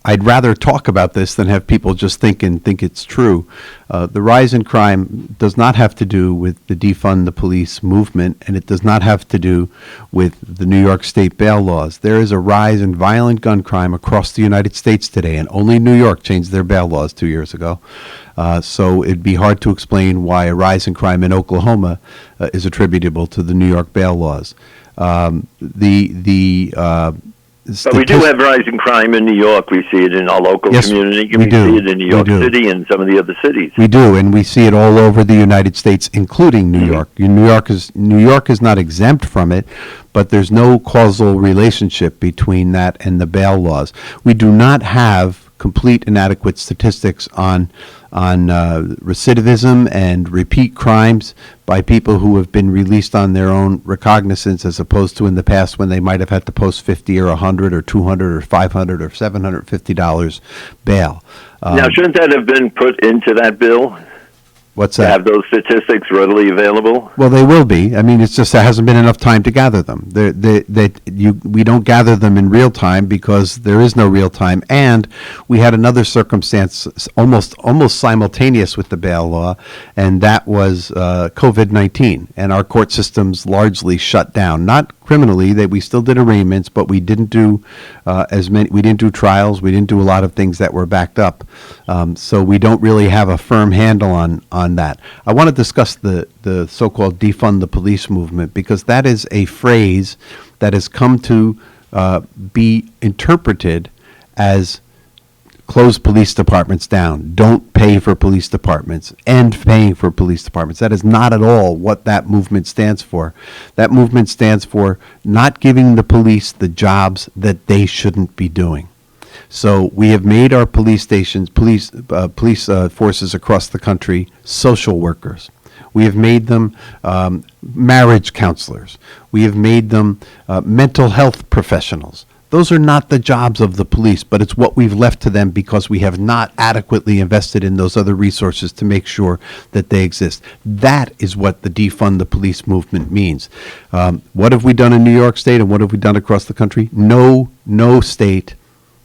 I'd rather talk about this than have people just think it's true. The rise in crime does not have to do with the defund the police movement, and it does not have to do with the New York State bail laws. There is a rise in violent gun crime across the United States today, and only New York changed their bail laws 2 years ago. So it'd be hard to explain why a rise in crime in Oklahoma is attributable to the New York bail laws. But we do have rising crime in New York. We see it in our local community. we do. See it in New York City and some of the other cities. We do, and we see it all over the United States, including New York. New York is not exempt from it, but there's no causal relationship between that and the bail laws. We do not have complete and adequate statistics on recidivism and repeat crimes by people who have been released on their own recognizance, as opposed to in the past when they might have had to post $50 or $100 or $200 or $500 or $750 bail. Now, shouldn't that have been put into that bill? What's to that? have those statistics readily available? Well, they will be. I mean, it's just there hasn't been enough time to gather them. We don't gather them in real time because there is no real time. And we had another circumstance almost simultaneous with the bail law, and that was COVID-19. And our court systems largely shut down. Not criminally, that we still did arraignments, but we didn't do as many. We didn't do trials. We didn't do a lot of things that were backed up. So we don't really have a firm handle on that. I want to discuss the so-called defund the police movement, because that is a phrase that has come to be interpreted as close police departments down, don't pay for police departments, end paying for police departments. That is not at all what that movement stands for. That movement stands for not giving the police the jobs that they shouldn't be doing. So we have made our police stations, police forces across the country, social workers. We have made them marriage counselors. We have made them mental health professionals. Those are not the jobs of the police, but it's what we've left to them because we have not adequately invested in those other resources to make sure that they exist. That is what the defund the police movement means. What have we done in New York State, and what have we done across the country? No state,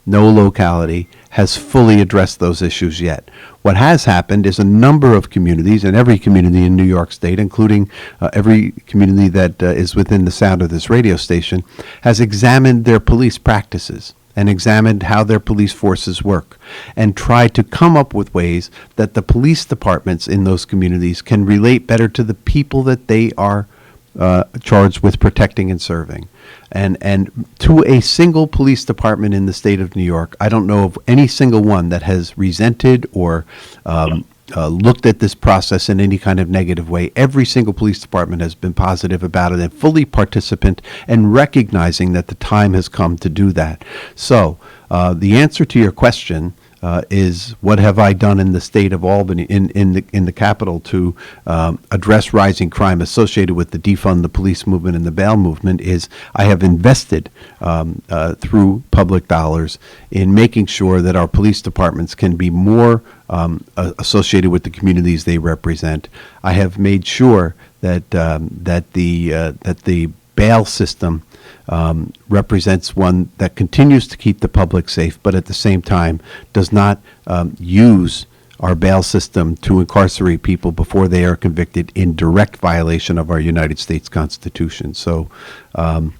no locality has fully addressed those issues yet. What has happened is a number of communities, and every community in New York State, including every community that is within the sound of this radio station, has examined their police practices and examined how their police forces work and tried to come up with ways that the police departments in those communities can relate better to the people that they are charged with protecting and serving. And to a single police department in the state of New York, I don't know of any single one that has resented or looked at this process in any kind of negative way. Every single police department has been positive about it and fully participant and recognizing that the time has come to do that. So the answer to your question is, what have I done in the state of Albany, in the capital, to address rising crime associated with the defund the police movement and the bail movement? Is I have invested through public dollars in making sure that our police departments can be more associated with the communities they represent. I have made sure that the bail system represents one that continues to keep the public safe, but at the same time does not use our bail system to incarcerate people before they are convicted in direct violation of our United States Constitution. So I'm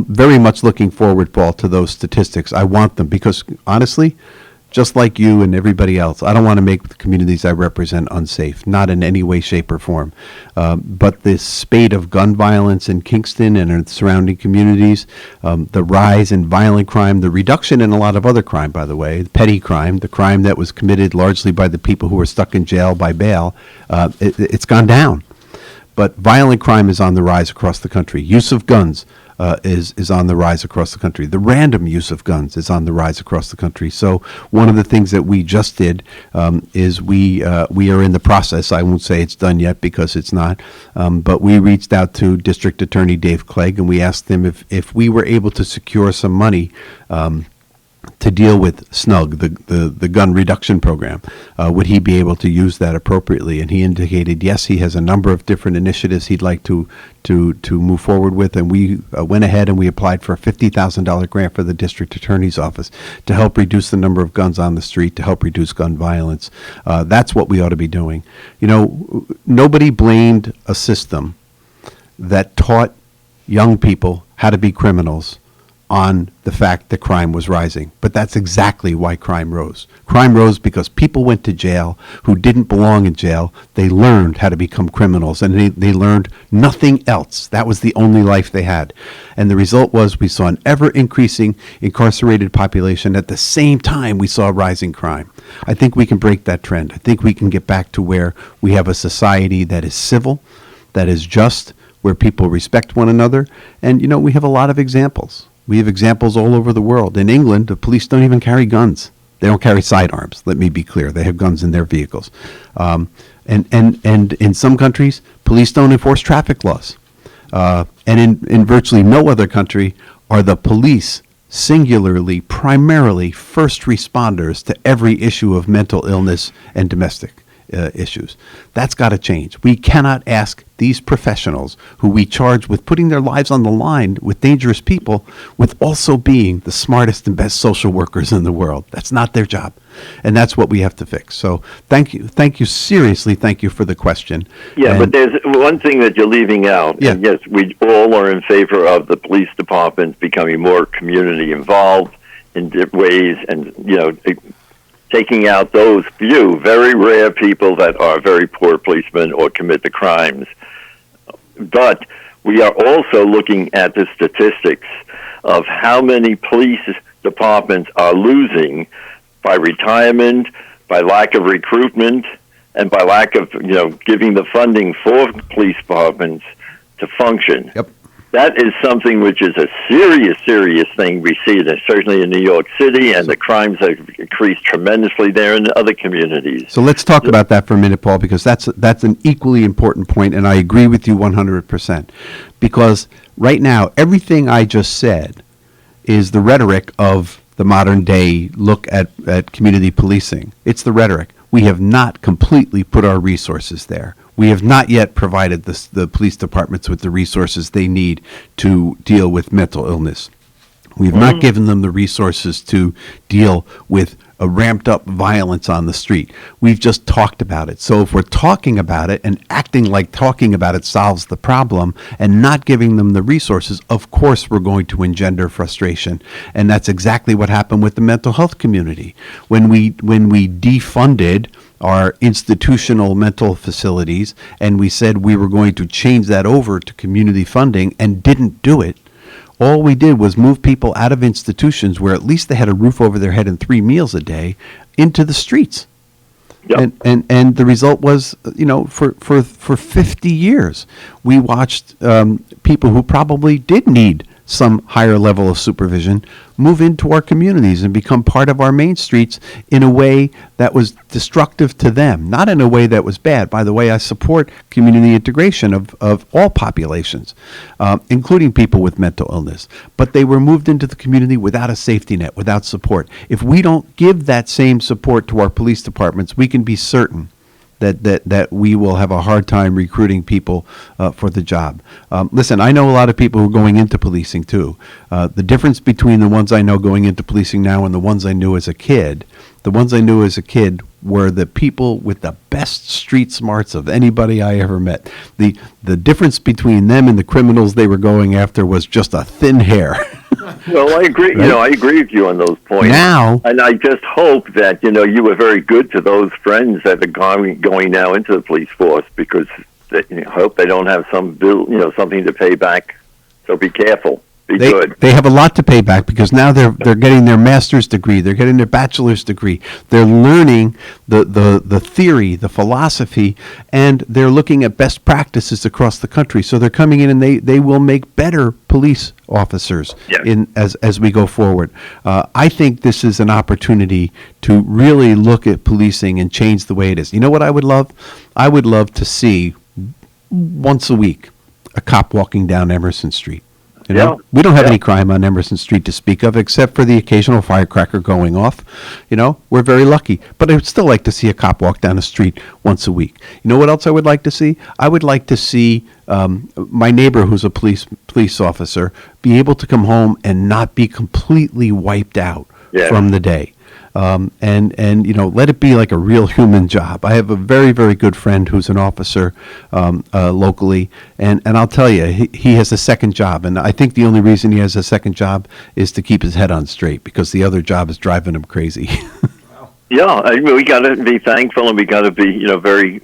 very much looking forward, Paul, to those statistics. I want them because, honestly, just like you and everybody else, I don't want to make the communities I represent unsafe, not in any way, shape, or form. But this spate of gun violence in Kingston and its surrounding communities, the rise in violent crime, the reduction in a lot of other crime, by the way, petty crime, the crime that was committed largely by the people who were stuck in jail by bail, it's gone down. But violent crime is on the rise across the country. Use of guns is on the rise across the country. The random use of guns is on the rise across the country. So one of the things that we just did is we are in the process. I won't say it's done yet because it's not, but we reached out to District Attorney Dave Clegg and we asked him if we were able to secure some money to deal with SNUG, the gun reduction program. Would he be able to use that appropriately? And he indicated, yes, he has a number of different initiatives he'd like to move forward with. And we went ahead and we applied for a $50,000 grant for the district attorney's office to help reduce the number of guns on the street, to help reduce gun violence. That's what we ought to be doing. You know, nobody blamed a system that taught young people how to be criminals on the fact that crime was rising. But that's exactly why crime rose. Crime rose because people went to jail who didn't belong in jail. They learned how to become criminals, and they learned nothing else. That was the only life they had. And the result was we saw an ever-increasing incarcerated population. At the same time, we saw rising crime. I think we can break that trend. I think we can get back to where we have a society that is civil, that is just, where people respect one another. And, you know, we have a lot of examples. We have examples all over the world. In England, the police don't even carry guns. They don't carry sidearms. Let me be clear. They have guns in their vehicles. And in some countries, police don't enforce traffic laws. And in virtually no other country are the police singularly, primarily first responders to every issue of mental illness and domestic issues. That's got to change. We cannot ask these professionals who we charge with putting their lives on the line with dangerous people with also being the smartest and best social workers in the world. That's not their job. And that's what we have to fix. So thank you, seriously, thank you for the question. Yeah, but there's one thing that you're leaving out. Yeah. And yes, we all are in favor of the police departments becoming more community involved in ways, and, you know, taking out those few, very rare people that are very poor policemen or commit the crimes. But we are also looking at the statistics of how many police departments are losing by retirement, by lack of recruitment, and by lack of, you know, giving the funding for police departments to function. Yep. That is something which is a serious thing. We see it certainly in New York City, and the crimes have increased tremendously there in other communities. So let's talk about that for a minute, Paul, because that's an equally important point, and I agree with you 100%. Because right now, everything I just said is the rhetoric of the modern day look at community policing. It's the rhetoric. We have not completely put our resources there. We have not yet provided the police departments with the resources they need to deal with mental illness. We have not given them the resources to deal with a ramped up violence on the street. We've just talked about it. So if we're talking about it and acting like talking about it solves the problem and not giving them the resources, of course we're going to engender frustration. And that's exactly what happened with the mental health community. When we defunded our institutional mental facilities and we said we were going to change that over to community funding and didn't do it, all we did was move people out of institutions where at least they had a roof over their head and 3 meals a day into the streets. Yep. And the result was, you know, for 50 years, we watched people who probably did need some higher level of supervision move into our communities and become part of our main streets in a way that was destructive to them, not in a way that was bad. By the way, I support community integration of all populations, including people with mental illness. But they were moved into the community without a safety net, without support. If we don't give that same support to our police departments, we can be certain that we will have a hard time recruiting people for the job. Listen, I know a lot of people who are going into policing too. The difference between the ones I know going into policing now and the ones I knew as a kid, were the people with the best street smarts of anybody I ever met. The difference between them and the criminals they were going after was just a thin hair. Well, I agree. Right? You know, I agree with you on those points. Now, and I just hope that, you know, you were very good to those friends that are going now into the police force, because I hope they don't have some bill, you know, something to pay back. So be careful. Be good. They have a lot to pay back, because now they're getting their master's degree, they're getting their bachelor's degree, they're learning the theory, the philosophy, and they're looking at best practices across the country. So they're coming in and they will make better police officers as we go forward. I think this is an opportunity to really look at policing and change the way it is. You know what I would love? I would love to see once a week a cop walking down Emerson Street. You know, Yeah. we don't have Yeah. any crime on Emerson Street to speak of, except for the occasional firecracker going off. You know, we're very lucky. But I would still like to see a cop walk down the street once a week. You know what else I would like to see? I would like to see my neighbor, who's a police officer, be able to come home and not be completely wiped out Yeah. from the day. And you know, let it be like a real human job. I have a very, very good friend who's an officer locally, and I'll tell you, he has a second job, and I think the only reason he has a second job is to keep his head on straight, because the other job is driving him crazy. Yeah, I mean, we got to be thankful, and we got to be, very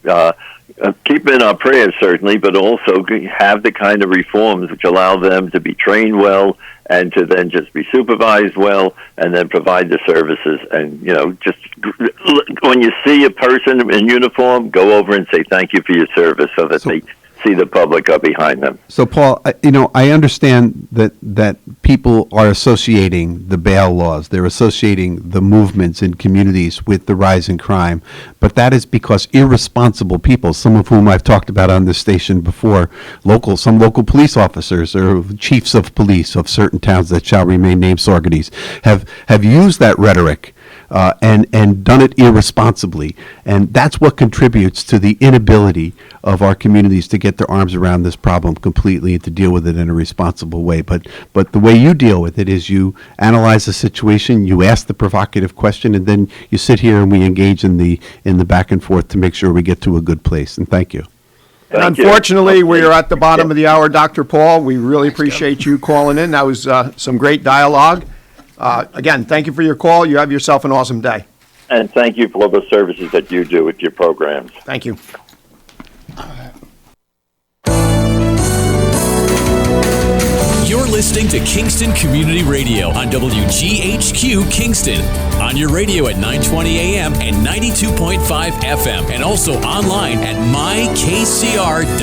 keep in our prayers, certainly, but also have the kind of reforms which allow them to be trained well and to then just be supervised well and then provide the services. And, just when you see a person in uniform, go over and say thank you for your service so that they see the public are behind them. So, Paul, I understand that people are associating the bail laws. They're associating the movements in communities with the rise in crime. But that is because irresponsible people, some of whom I've talked about on this station before, some local police officers or chiefs of police of certain towns that shall remain named Surrogates, have used that rhetoric and done it irresponsibly. And that's what contributes to the inability of our communities to get their arms around this problem completely and to deal with it in a responsible way. But the way you deal with it is you analyze the situation, you ask the provocative question, and then you sit here and we engage in the back and forth to make sure we get to a good place. And thank you. And unfortunately, we are at the bottom of the hour, Dr. Paul. We really appreciate you calling in. That was some great dialogue. Again, thank you for your call. You have yourself an awesome day. And thank you for all the services that you do with your programs. Thank you. You're listening to Kingston Community Radio on WGHQ Kingston. On your radio at 920 AM and 92.5 FM, and also online at mykcr.org.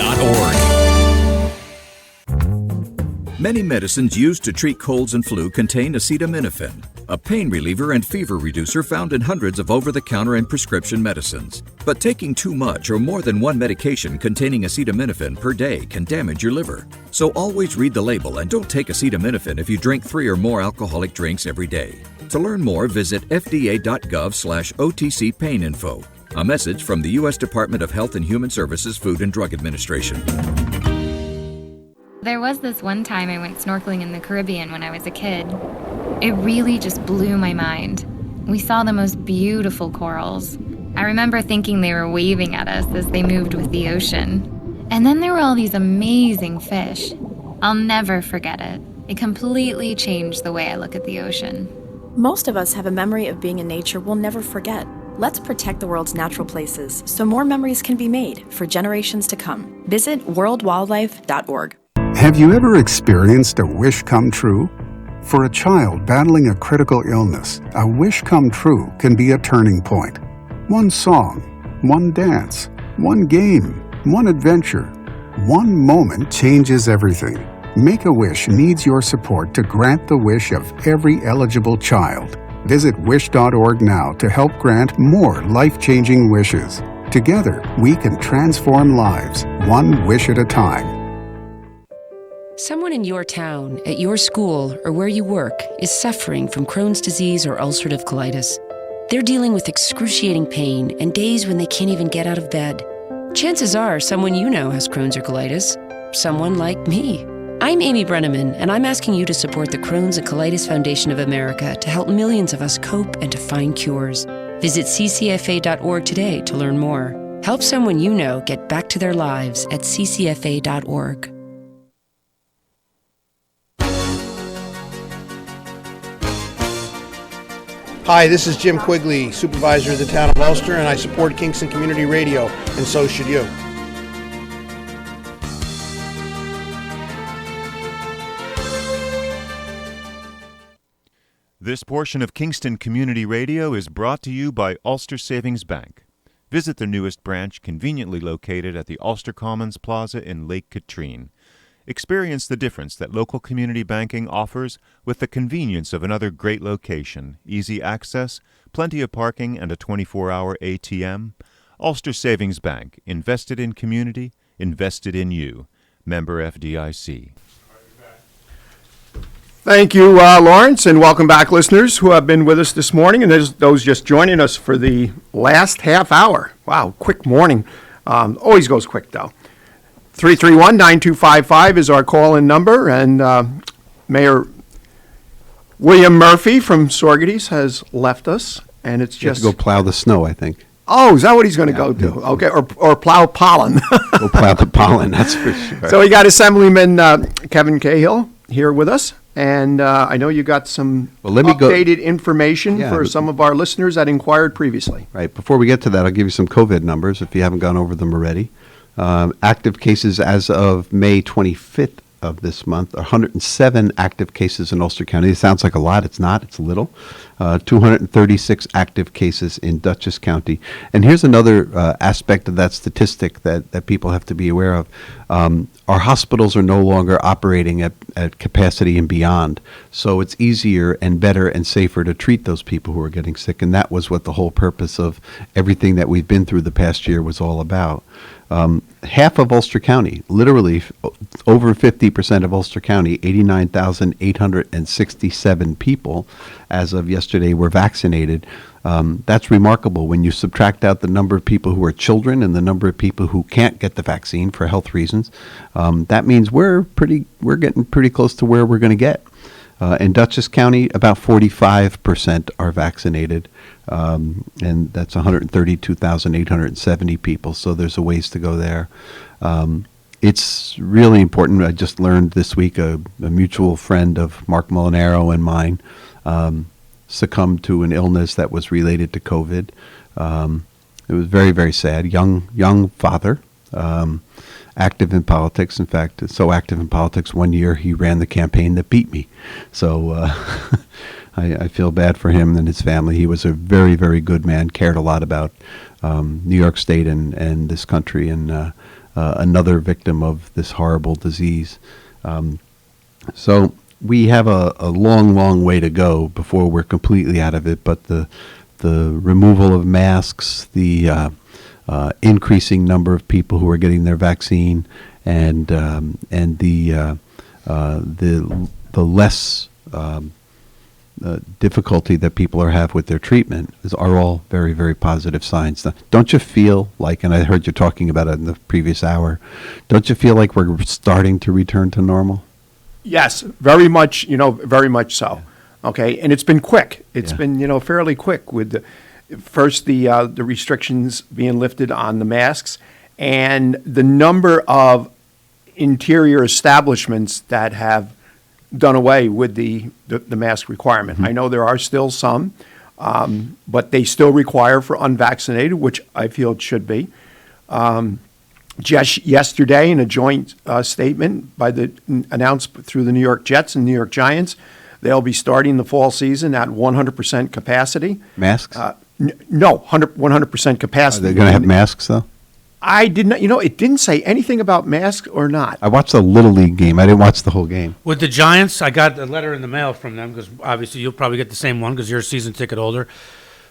Many medicines used to treat colds and flu contain acetaminophen, a pain reliever and fever reducer found in hundreds of over-the-counter and prescription medicines. But taking too much or more than one medication containing acetaminophen per day can damage your liver. So always read the label and don't take acetaminophen if you drink 3 or more alcoholic drinks every day. To learn more, visit fda.gov/OTC pain info. A message from the U.S. Department of Health and Human Services Food and Drug Administration. There was this one time I went snorkeling in the Caribbean when I was a kid. It really just blew my mind. We saw the most beautiful corals. I remember thinking they were waving at us as they moved with the ocean. And then there were all these amazing fish. I'll never forget it. It completely changed the way I look at the ocean. Most of us have a memory of being in nature we'll never forget. Let's protect the world's natural places so more memories can be made for generations to come. Visit worldwildlife.org. Have you ever experienced a wish come true? For a child battling a critical illness, a wish come true can be a turning point. One song, one dance, one game, one adventure, one moment changes everything. Make-A-Wish needs your support to grant the wish of every eligible child. Visit wish.org now to help grant more life-changing wishes. Together, we can transform lives, one wish at a time. Someone in your town, at your school, or where you work is suffering from Crohn's disease or ulcerative colitis. They're dealing with excruciating pain and days when they can't even get out of bed. Chances are someone you know has Crohn's or colitis. Someone like me. I'm Amy Brenneman, and I'm asking you to support the Crohn's and Colitis Foundation of America to help millions of us cope and to find cures. Visit ccfa.org today to learn more. Help someone you know get back to their lives at ccfa.org. Hi, this is Jim Quigley, Supervisor of the Town of Ulster, and I support Kingston Community Radio, and so should you. This portion of Kingston Community Radio is brought to you by Ulster Savings Bank. Visit their newest branch, conveniently located at the Ulster Commons Plaza in Lake Katrine. Experience the difference that local community banking offers with the convenience of another great location, easy access, plenty of parking, and a 24-hour ATM. Ulster Savings Bank, invested in community, invested in you. Member FDIC. Thank you, Lawrence, and welcome back, listeners who have been with us this morning, and those just joining us for the last half hour. Wow, quick morning. Always goes quick, though. 331-9255 is our call-in number, and Mayor William Murphy from Surrogate has left us, and it's You have just... to go plow the snow, I think. Oh, is that what he's going to go do? Okay, or plow pollen. Go plow the pollen, that's for sure. So we got Assemblyman Kevin Cahill here with us, and I know you got some updated information for some of our listeners that inquired previously. Right. Before we get to that, I'll give you some COVID numbers if you haven't gone over them already. Active cases as of May 25th of this month, 107 active cases in Ulster County. It sounds like a lot. It's not. It's a little. 236 active cases in Dutchess County. And here's another aspect of that statistic that people have to be aware of. Our hospitals are no longer operating at capacity and beyond. So it's easier and better and safer to treat those people who are getting sick. And that was what the whole purpose of everything that we've been through the past year was all about. Half of Ulster County, literally over 50% of Ulster County, 89,867 people as of yesterday were vaccinated. That's remarkable when you subtract out the number of people who are children and the number of people who can't get the vaccine for health reasons. That means we're getting pretty close to where we're going to get. In Dutchess County, about 45% are vaccinated, and that's 132,870 people, so there's a ways to go there. It's really important. I just learned this week a mutual friend of Mark Molinaro and mine succumbed to an illness that was related to COVID. It was very, very sad. Young father. Active in politics. In fact, so active in politics, one year he ran the campaign that beat me. So I feel bad for him and his family. He was a very, very good man, cared a lot about New York State and this country, and another victim of this horrible disease. So we have a long, long way to go before we're completely out of it, but the removal of masks, the increasing number of people who are getting their vaccine, and the less difficulty that people have with their treatment are all very, very positive signs. Now, don't you feel like, and I heard you talking about it in the previous hour, don't you feel like we're starting to return to normal? Yes, very much, very much so. Okay, and it's been quick. It's been, fairly quick with first the restrictions being lifted on the masks and the number of interior establishments that have done away with the mask requirement. I know there are still some, but they still require for unvaccinated, which I feel it should be. Just yesterday, in a joint statement announced through the New York Jets and New York Giants, they'll be starting the fall season at 100% capacity. Masks? No, 100% capacity. Are they going to have masks, though? I did not. It didn't say anything about masks or not. I watched the Little League game. I didn't watch the whole game. With the Giants, I got a letter in the mail from them, because obviously you'll probably get the same one because you're a season ticket holder.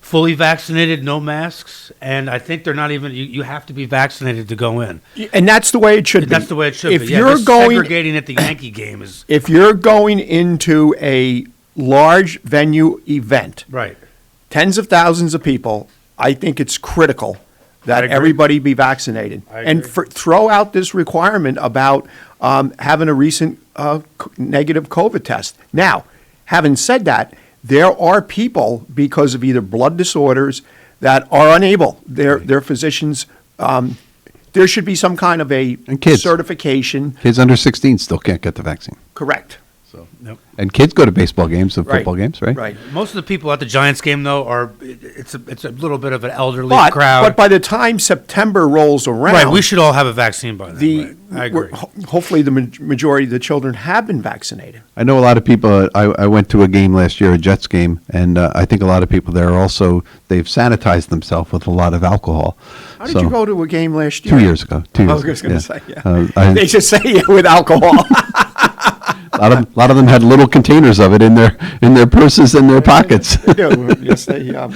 Fully vaccinated, no masks, and I think they're not even. You have to be vaccinated to go in. And that's the way it should be. That's the way it should be. If you're segregating at the Yankee game is. If you're going into a large venue event, right, tens of thousands of people, I think it's critical that everybody be vaccinated. And throw out this requirement about having a recent negative COVID test. Now, having said that, there are people, because of either blood disorders, that are unable. Their physicians, there should be some kind of a certification. Kids under 16 still can't get the vaccine. Correct. So, and kids go to baseball games and football games, right? Right. Most of the people at the Giants game, though, it's a little bit of an elderly crowd. But by the time September rolls around, right, we should all have a vaccine by then. I agree. Hopefully, the majority of the children have been vaccinated. I know a lot of people. I went to a game last year, a Jets game, and I think a lot of people there are also, they've sanitized themselves with a lot of alcohol. How did you go to a game last year? 2 years ago. I was going to say, they just say with alcohol. A lot of them had little containers of it in their purses and their pockets. They do. Yes, they do.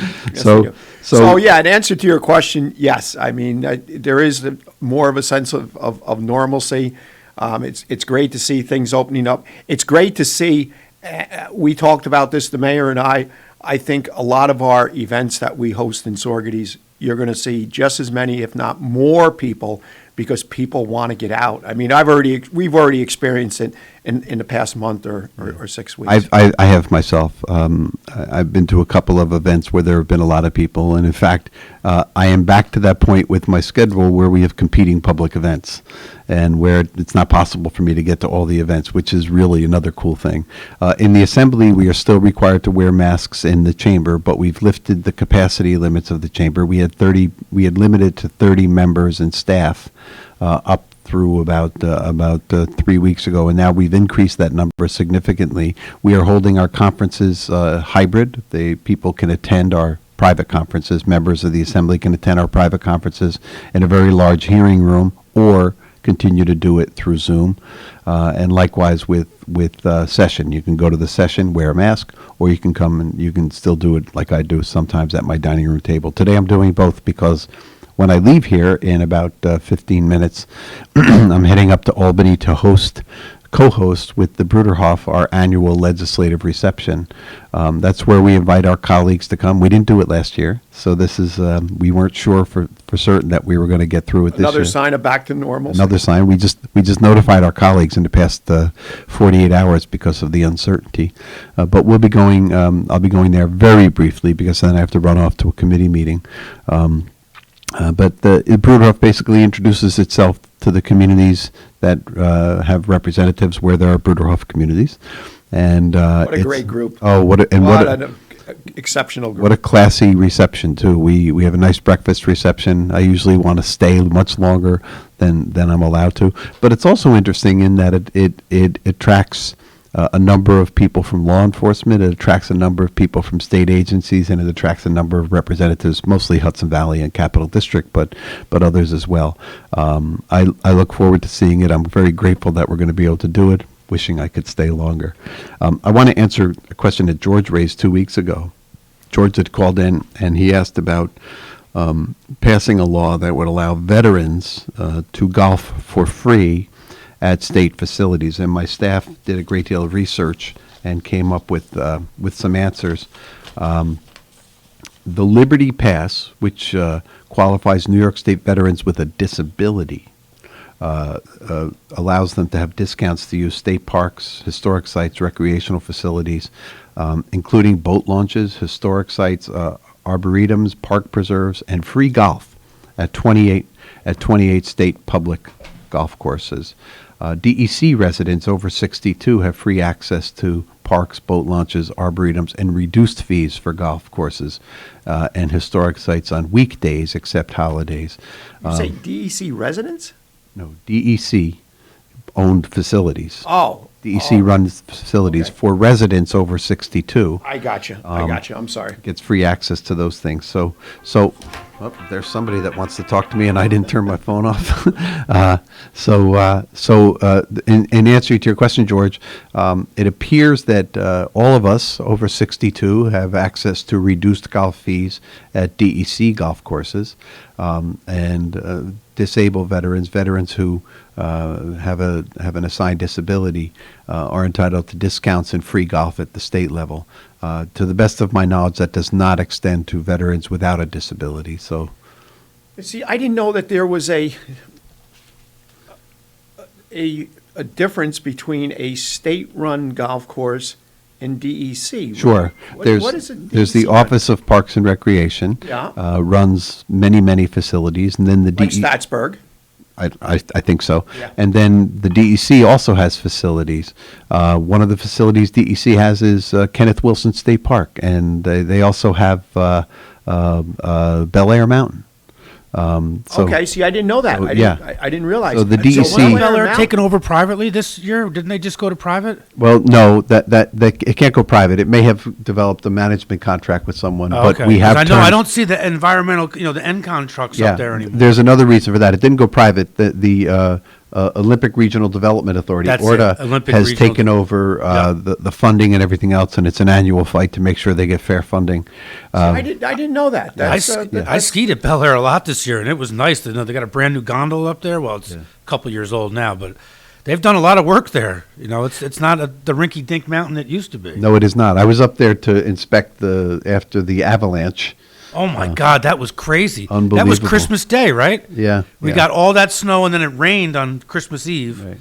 So yeah, in answer to your question, yes. I mean, there is more of a sense of normalcy. It's great to see things opening up. It's great to see we talked about this, the mayor and I. I think a lot of our events that we host in Sorgates, you're going to see just as many, if not more people, because people want to get out. I mean, we've already experienced it in the past month or 6 weeks. I have myself. I've been to a couple of events where there have been a lot of people, and in fact, I am back to that point with my schedule where we have competing public events, and where it's not possible for me to get to all the events, which is really another cool thing. In the assembly, we are still required to wear masks in the chamber, but we've lifted the capacity limits of the chamber. We had limited to 30 members and staff up through about 3 weeks ago, and now we've increased that number significantly. We are holding our conferences hybrid. People can attend our private conferences. Members of the assembly can attend our private conferences in a very large hearing room, or continue to do it through Zoom. And likewise with session. You can go to the session, wear a mask, or you can come and you can still do it like I do sometimes at my dining room table. Today I'm doing both because when I leave here in about 15 minutes, I'm heading up to Albany to co-host with the Bruderhof our annual legislative reception. That's where we invite our colleagues to come. We didn't do it last year, so this is we weren't sure for certain that we were going to get through it this year. Another sign of back to normal. Another sign. We just notified our colleagues in the past 48 hours because of the uncertainty. But we'll be going. I'll be going there very briefly because then I have to run off to a committee meeting. But the Bruderhof basically introduces itself to the communities that have representatives where there are Bruderhof communities. And what a great group. Oh, what an exceptional group. What a classy reception, too. We have a nice breakfast reception. I usually want to stay much longer than I'm allowed to. But it's also interesting in that it attracts a number of people from law enforcement. It attracts a number of people from state agencies, and it attracts a number of representatives, mostly Hudson Valley and Capital District, but others as well. I look forward to seeing it. I'm very grateful that we're going to be able to do it, wishing I could stay longer. I want to answer a question that George raised 2 weeks ago. George had called in, and he asked about passing a law that would allow veterans to golf for free at state facilities, and my staff did a great deal of research and came up with some answers. The Liberty Pass, which qualifies New York State veterans with a disability, allows them to have discounts to use state parks, historic sites, recreational facilities, including boat launches, historic sites, arboretums, park preserves, and free golf at 28 state public golf courses. DEC residents over 62 have free access to parks, boat launches, arboretums, and reduced fees for golf courses and historic sites on weekdays except holidays. You say DEC residents? No, DEC-owned facilities. Oh. DEC runs facilities for residents over 62. I got you. I'm sorry. Gets free access to those things. So there's somebody that wants to talk to me, and I didn't turn my phone off. In answer to your question, George, it appears that all of us over 62 have access to reduced golf fees at DEC golf courses, and disabled veterans who have an assigned disability are entitled to discounts and free golf at the state level. To the best of my knowledge, that does not extend to veterans without a disability. So, see, I didn't know that there was a difference between a state-run golf course and DEC. Sure. What is it? There's the Office of Parks and Recreation. Yeah. Runs many facilities, and then the like Statsburg. I think so. Yeah. And then the DEC also has facilities. One of the facilities DEC has is Kenneth Wilson State Park, and they also have Bel Air Mountain. Okay, see, I didn't know that. I didn't realize. So the that. DEC. So Bel Air taken over privately this year? Didn't they just go to private? Well, no, that it can't go private. It may have developed a management contract with someone, but we have. I don't see the environmental, the NCON trucks up there anymore. There's another reason for that. It didn't go private. The Olympic Regional Development Authority, ORDA, has taken over the funding and everything else, and it's an annual fight to make sure they get fair funding. I didn't know that. I skied at Bel Air a lot this year, and it was nice to know they got a brand new gondola up there. Well, it's a couple years old now, but They've done a lot of work there. It's not the rinky-dink mountain it used to be. No, it is not. I was up there to inspect after the avalanche. Oh my God, that was crazy. Unbelievable. That was Christmas Day, right? Yeah. We got all that snow, and then it rained on Christmas Eve. Right.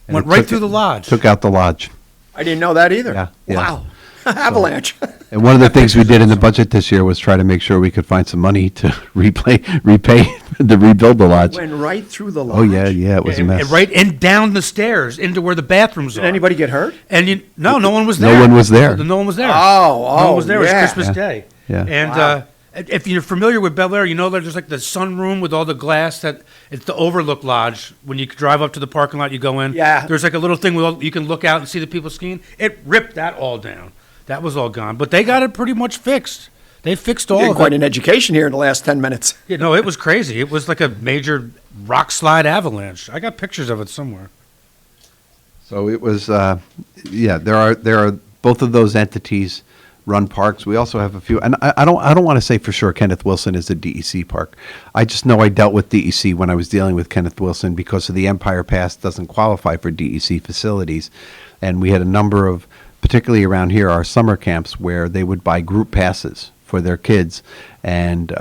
Went right through the lodge. Took out the lodge. I didn't know that either. Yeah. Wow. Avalanche. And one of the things we did in the budget this year was try to make sure we could find some money to repay to rebuild the lodge. Went right through the lodge. Oh yeah, it was a mess. Right and down the stairs into where the bathrooms are. Did anybody get hurt? And no one was there. No one was there. No one was there. Oh, no one was there. yeah. It was Christmas Day. Yeah. And if you're familiar with Bel Air, there's like the sunroom with all the glass it's the Overlook Lodge. When you drive up to the parking lot, you go in. Yeah. There's like a little thing where you can look out and see the people skiing. It ripped that all down. That was all gone. But they got it pretty much fixed. They fixed all of it. Quite an education here in the last 10 minutes. It was crazy. It was like a major rock slide avalanche. I got pictures of it somewhere. So it was, there are both of those entities run parks. We also have a few, and I don't want to say for sure Kenneth Wilson is a DEC park. I just know I dealt with DEC when I was dealing with Kenneth Wilson because of the Empire Pass doesn't qualify for DEC facilities, and we had a number of, particularly around here, our summer camps where they would buy group passes for their kids. And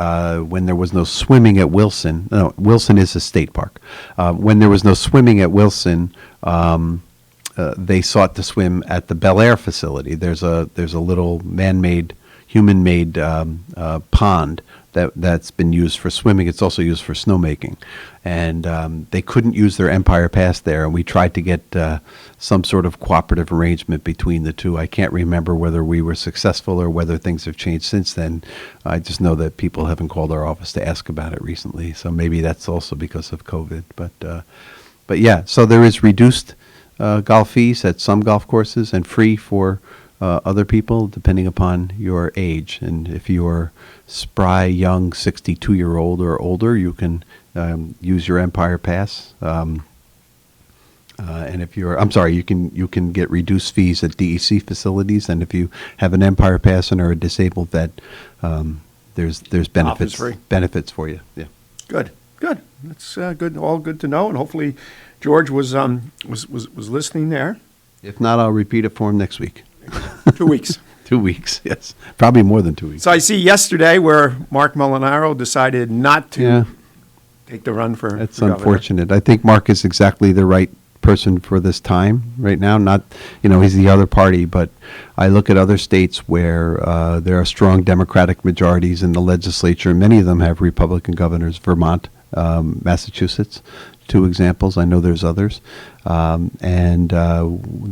when there was no swimming at Wilson, no, Wilson is a state park. When there was no swimming at Wilson, they sought to swim at the Bel Air facility. There's a little man-made, human-made pond that's been used for swimming. It's also used for snowmaking. And they couldn't use their Empire Pass there, and we tried to get some sort of cooperative arrangement between the two. I can't remember whether we were successful or whether things have changed since then. I just know that people haven't called our office to ask about it recently, so maybe that's also because of COVID. But yeah, so there is reduced golf fees at some golf courses and free for other people, depending upon your age. And if you're spry, young, 62-year-old or older, you can use your Empire Pass. And if you're, you can get reduced fees at DEC facilities. And if you have an Empire Pass and are a disabled vet, there's benefits for you. Yeah. Good. That's good. All good to know. And hopefully, George was listening there. If not, I'll repeat it for him next week. 2 weeks. 2 weeks, yes. Probably more than 2 weeks. So I see yesterday where Mark Molinaro decided not to take the run for That's governor. Unfortunate. I think Mark is exactly the right person for this time right now. Not, he's the other party, but I look at other states where there are strong Democratic majorities in the legislature. Many of them have Republican governors. Vermont, Massachusetts, 2 examples. I know there's others. And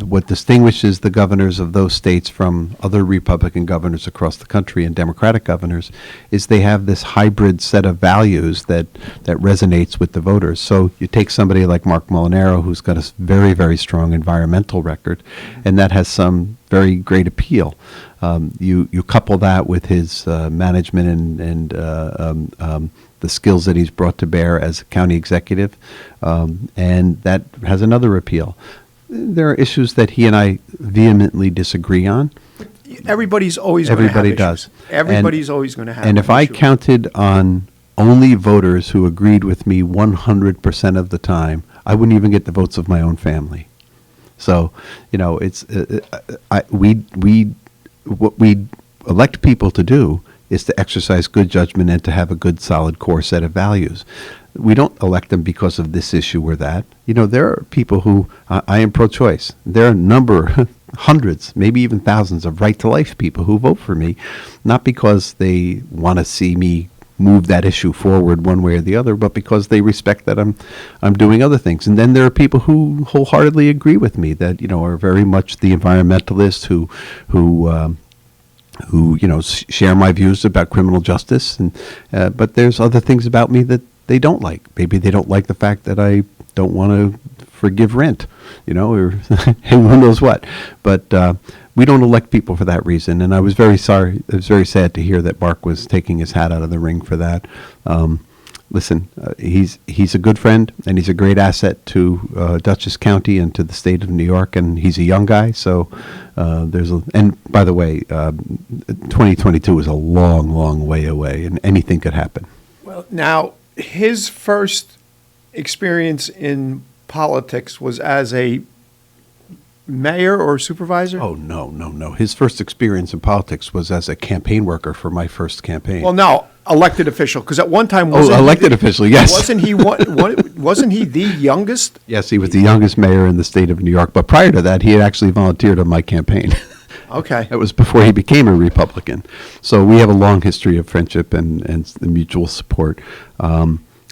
what distinguishes the governors of those states from other Republican governors across the country and Democratic governors is they have this hybrid set of values that resonates with the voters. So you take somebody like Mark Molinaro, who's got a very, very strong environmental record, and that has some very great appeal. You couple that with his management and the skills that he's brought to bear as a county executive, and that has another appeal. There are issues that he and I vehemently disagree on. Everybody's always going to have Everybody does. Everybody's always going to have And if I issues. counted on only voters who agreed with me 100% of the time, I wouldn't even get the votes of my own family. So, it's what we elect people to do is to exercise good judgment and to have a good, solid core set of values. We don't elect them because of this issue or that. There are people who, I am pro-choice. There are a number, hundreds, maybe even thousands of right-to-life people who vote for me, not because they want to see me move that issue forward one way or the other, but because they respect that I'm doing other things. And then there are people who wholeheartedly agree with me that, are very much the environmentalists who share my views about criminal justice, and but there's other things about me that they don't like. Maybe they don't like the fact that I don't want to forgive rent, or who knows what. But we don't elect people for that reason, and I was very sorry. It was very sad to hear that Mark was taking his hat out of the ring for that. Listen, he's a good friend, and he's a great asset to Dutchess County and to the state of New York, and he's a young guy, so and by the way, 2022 is a long, long way away, and anything could happen. Well, now, his first experience in politics was as a mayor or supervisor? Oh, no. His first experience in politics was as a campaign worker for my first campaign. Well, no, elected official, because at one time elected official, yes. Wasn't he wasn't he the youngest? Yes, he was the youngest mayor in the state of New York. But prior to that, he had actually volunteered on my campaign. Okay. That was before he became a Republican. So we have a long history of friendship and mutual support.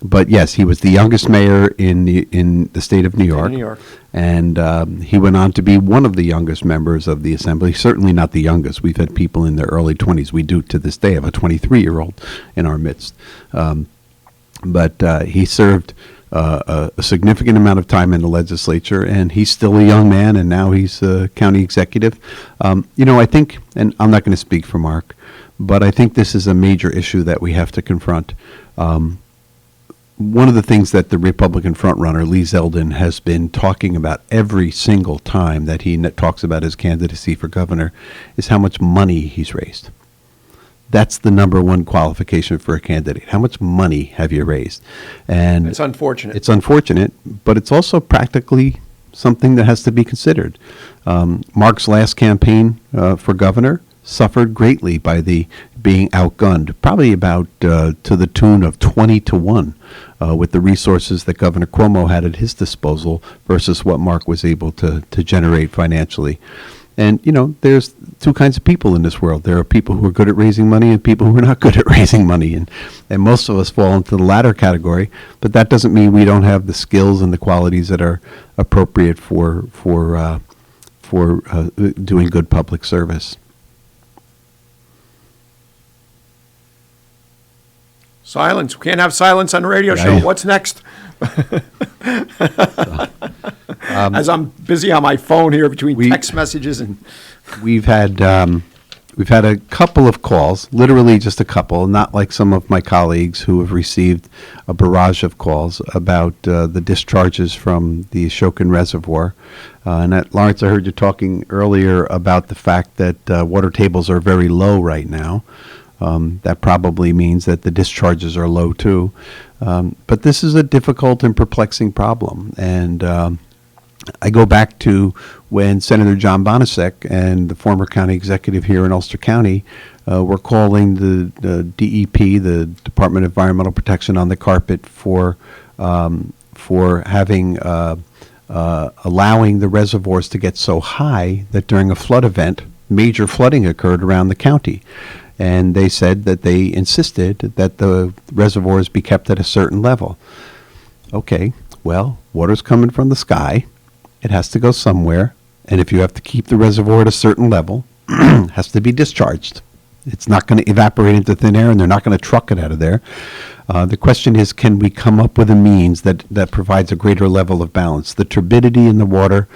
But yes, he was the youngest mayor in the state of New York. New York. And he went on to be one of the youngest members of the Assembly, certainly not the youngest. We've had people in their early 20s. We do to this day have a 23-year-old in our midst. But he served a significant amount of time in the legislature, and he's still a young man, and now he's a county executive. I think, and I'm not going to speak for Mark, but I think this is a major issue that we have to confront. One of the things that the Republican frontrunner, Lee Zeldin, has been talking about every single time that he talks about his candidacy for governor is how much money he's raised. That's the number one qualification for a candidate. How much money have you raised? And it's unfortunate. It's unfortunate, but it's also practically something that has to be considered. Mark's last campaign for governor suffered greatly by the being outgunned, probably about to the tune of 20-1 with the resources that Governor Cuomo had at his disposal versus what Mark was able to generate financially. And, there's two kinds of people in this world. There are people who are good at raising money and people who are not good at raising money. And most of us fall into the latter category, but that doesn't mean we don't have the skills and the qualities that are appropriate for doing good public service. Silence. We can't have silence on a radio show. What's next? As I'm busy on my phone here between text messages and we've had a couple of calls, literally just a couple, not like some of my colleagues who have received a barrage of calls about the discharges from the Ashokan Reservoir. And Lawrence, I heard you talking earlier about the fact that water tables are very low right now. That probably means that the discharges are low too. But this is a difficult and perplexing problem. And I go back to when Senator John Bonasek and the former county executive here in Ulster County were calling the DEP, the Department of Environmental Protection, on the carpet for having allowing the reservoirs to get so high that during a flood event, major flooding occurred around the county. And they said that they insisted that the reservoirs be kept at a certain level. Okay, well, water's coming from the sky. It has to go somewhere. And if you have to keep the reservoir at a certain level, it has to be discharged. It's not going to evaporate into thin air, and they're not going to truck it out of there. The question is, can we come up with a means that provides a greater level of balance? The turbidity in the water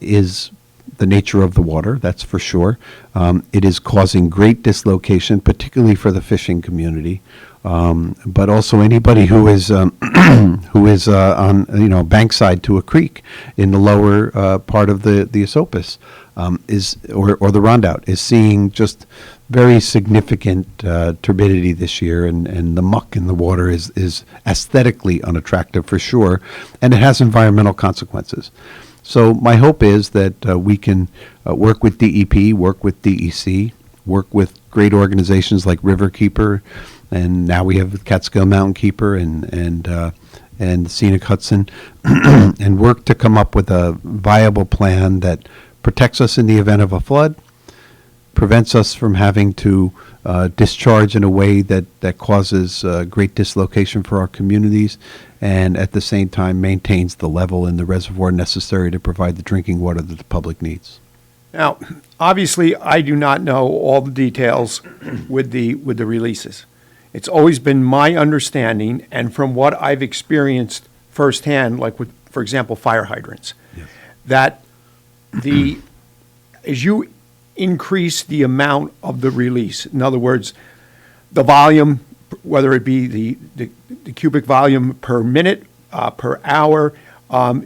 is the nature of the water, that's for sure. It is causing great dislocation, particularly for the fishing community, but also anybody who is on bankside to a creek in the lower part of the Esopus or the Rondout is seeing just very significant turbidity this year, and the muck in the water is aesthetically unattractive for sure, and it has environmental consequences. So my hope is that we can work with DEP, work with DEC, work with great organizations like Riverkeeper, and now we have Catskill Mountain Keeper and Scenic Hudson, and work to come up with a viable plan that protects us in the event of a flood, prevents us from having to discharge in a way that causes great dislocation for our communities, and at the same time maintains the level in the reservoir necessary to provide the drinking water that the public needs. Now, obviously, I do not know all the details with the releases. It's always been my understanding, and from what I've experienced firsthand, like with, for example, fire hydrants, that as you increase the amount of the release, in other words, the volume, whether it be the cubic volume per minute, per hour,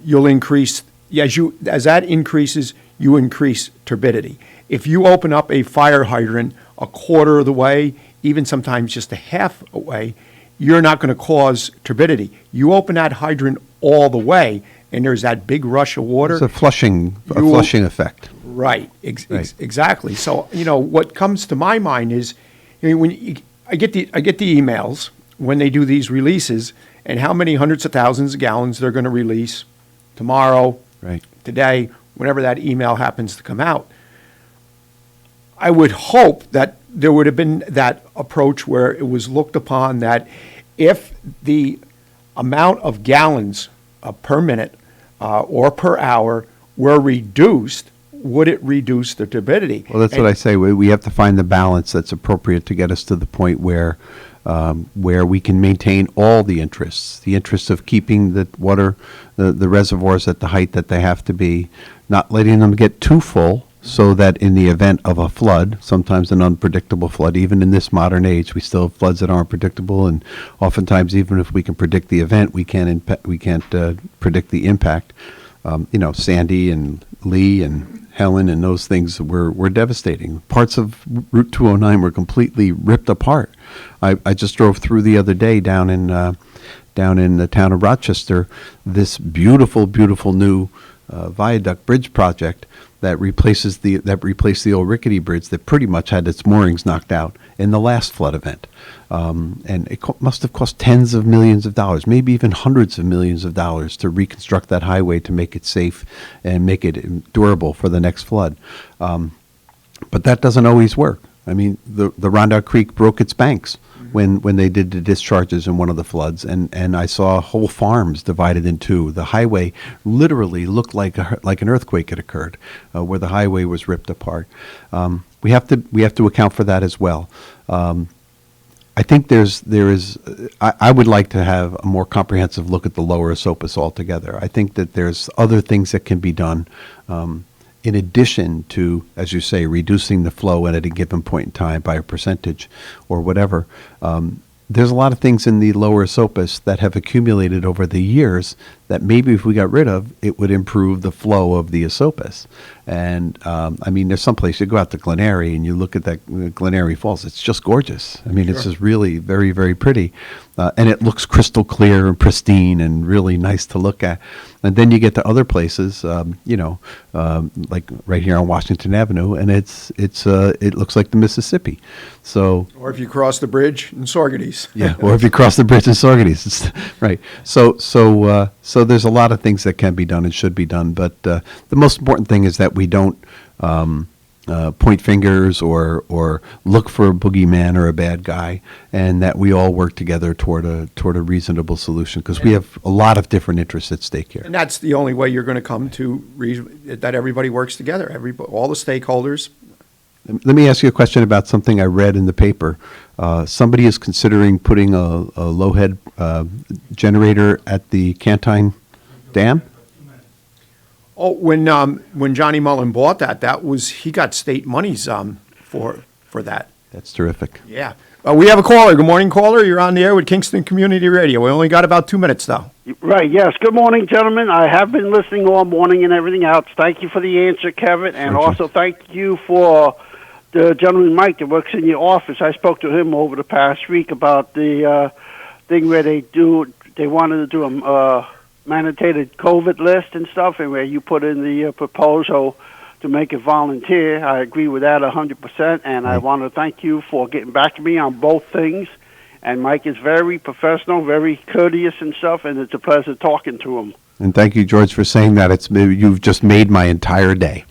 you'll increase, as that increases, you increase turbidity. If you open up a fire hydrant a quarter of the way, even sometimes just a half away, you're not going to cause turbidity. You open that hydrant all the way, and there's that big rush of water. It's a flushing effect. Right, exactly. So, what comes to my mind is, I get the emails when they do these releases, and how many hundreds of thousands of gallons they're going to release tomorrow, today, whenever that email happens to come out. I would hope that there would have been that approach where it was looked upon that if the amount of gallons per minute or per hour were reduced, would it reduce the turbidity? Well, that's what I say. We have to find the balance that's appropriate to get us to the point where we can maintain all the interests of keeping the water, the reservoirs at the height that they have to be, not letting them get too full, so that in the event of a flood, sometimes an unpredictable flood, even in this modern age, we still have floods that aren't predictable, and oftentimes, even if we can predict the event, we can't predict the impact. Sandy and Lee and Helen and those things were devastating. Parts of Route 209 were completely ripped apart. I just drove through the other day down in the town of Rochester, this beautiful new viaduct bridge project that replaced the old rickety bridge that pretty much had its moorings knocked out in the last flood event. And it must have cost tens of millions of dollars, maybe even hundreds of millions of dollars to reconstruct that highway to make it safe and make it durable for the next flood. But that doesn't always work. I mean, the Rondout Creek broke its banks when they did the discharges in one of the floods, and I saw whole farms divided in two. The highway literally looked like an earthquake had occurred, where the highway was ripped apart. We have to account for that as well. I think I would like to have a more comprehensive look at the lower Esopus altogether. I think that there's other things that can be done in addition to, as you say, reducing the flow at a given point in time by a percentage or whatever. There's a lot of things in the lower Esopus that have accumulated over the years that maybe if we got rid of, it would improve the flow of the Esopus. And I mean, there's some place you go out to Glen Eyrie and you look at that Glen Eyrie Falls. It's just gorgeous. I mean, It's just really very, very pretty. And it looks crystal clear and pristine and really nice to look at. And then you get to other places, like right here on Washington Avenue, and it looks like the Mississippi. So, or if you cross the bridge in Surrogate. Yeah, or if you cross the bridge in Surrogate, right. So there's a lot of things that can be done and should be done, but the most important thing is that we don't point fingers or look for a boogeyman or a bad guy, and that we all work together toward a reasonable solution, because we have a lot of different interests at stake here. And that's the only way you're going to come to that everybody works together, all the stakeholders. Let me ask you a question about something I read in the paper. Somebody is considering putting a low-head generator at the Cantine Dam? Oh, when Johnny Mullen bought he got state monies for that. That's terrific. Yeah. We have a caller. Good morning, caller. You're on the air with Kingston Community Radio. We only got about 2 minutes, though. Right, yes. Good morning, gentlemen. I have been listening all morning and everything else. Thank you for the answer, Kevin, and also thank you for the gentleman, Mike, that works in your office. I spoke to him over the past week about the thing where they wanted to do a mandated COVID list and stuff, and where you put in the proposal to make it volunteer. I agree with that 100%, and I want to thank you for getting back to me on both things. And Mike is very professional, very courteous and stuff, and it's a pleasure talking to him. And thank you, George, for saying that. You've just made my entire day.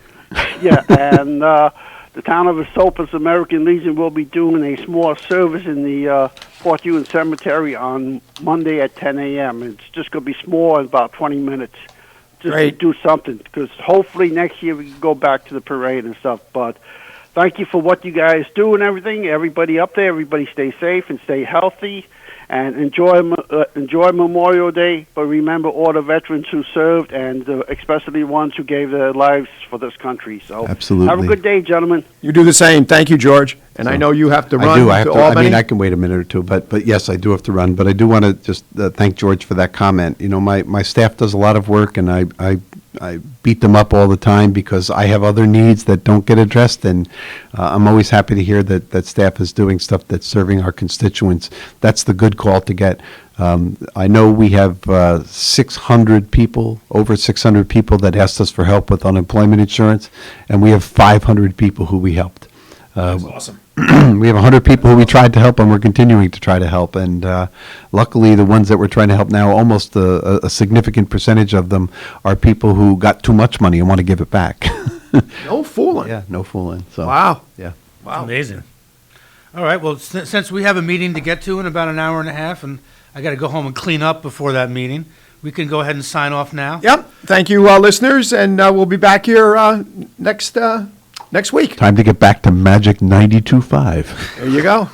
Yeah, and the town of Esopus American Legion will be doing a small service in the Fort Ewan Cemetery on Monday at 10 a.m. It's just going to be small, in about 20 minutes. Just to do something, because hopefully next year we can go back to the parade and stuff. But thank you for what you guys do and everything. Everybody up there, everybody stay safe and stay healthy, and enjoy Memorial Day. But remember all the veterans who served, and especially ones who gave their lives for this country. So absolutely. Have a good day, gentlemen. You do the same. Thank you, George. And I know you have to run to Albany. I mean, I can wait a minute or two, but yes, I do have to run. But I do want to just thank George for that comment. You know, my staff does a lot of work, and I I beat them up all the time because I have other needs that don't get addressed, and I'm always happy to hear that staff is doing stuff that's serving our constituents. That's the good call to get. I know we have 600 people, over 600 people that asked us for help with unemployment insurance, and we have 500 people who we helped. That's awesome. We have 100 people who we tried to help, and we're continuing to try to help. And luckily, the ones that we're trying to help now, almost a significant percentage of them are people who got too much money and want to give it back. No fooling. Yeah, no fooling. So Wow. yeah. Wow. Amazing. All right. Well, since we have a meeting to get to in about an hour and a half, and I got to go home and clean up before that meeting, we can go ahead and sign off now. Yep. Thank you, listeners, and we'll be back here next week. Time to get back to Magic 92.5. There you go.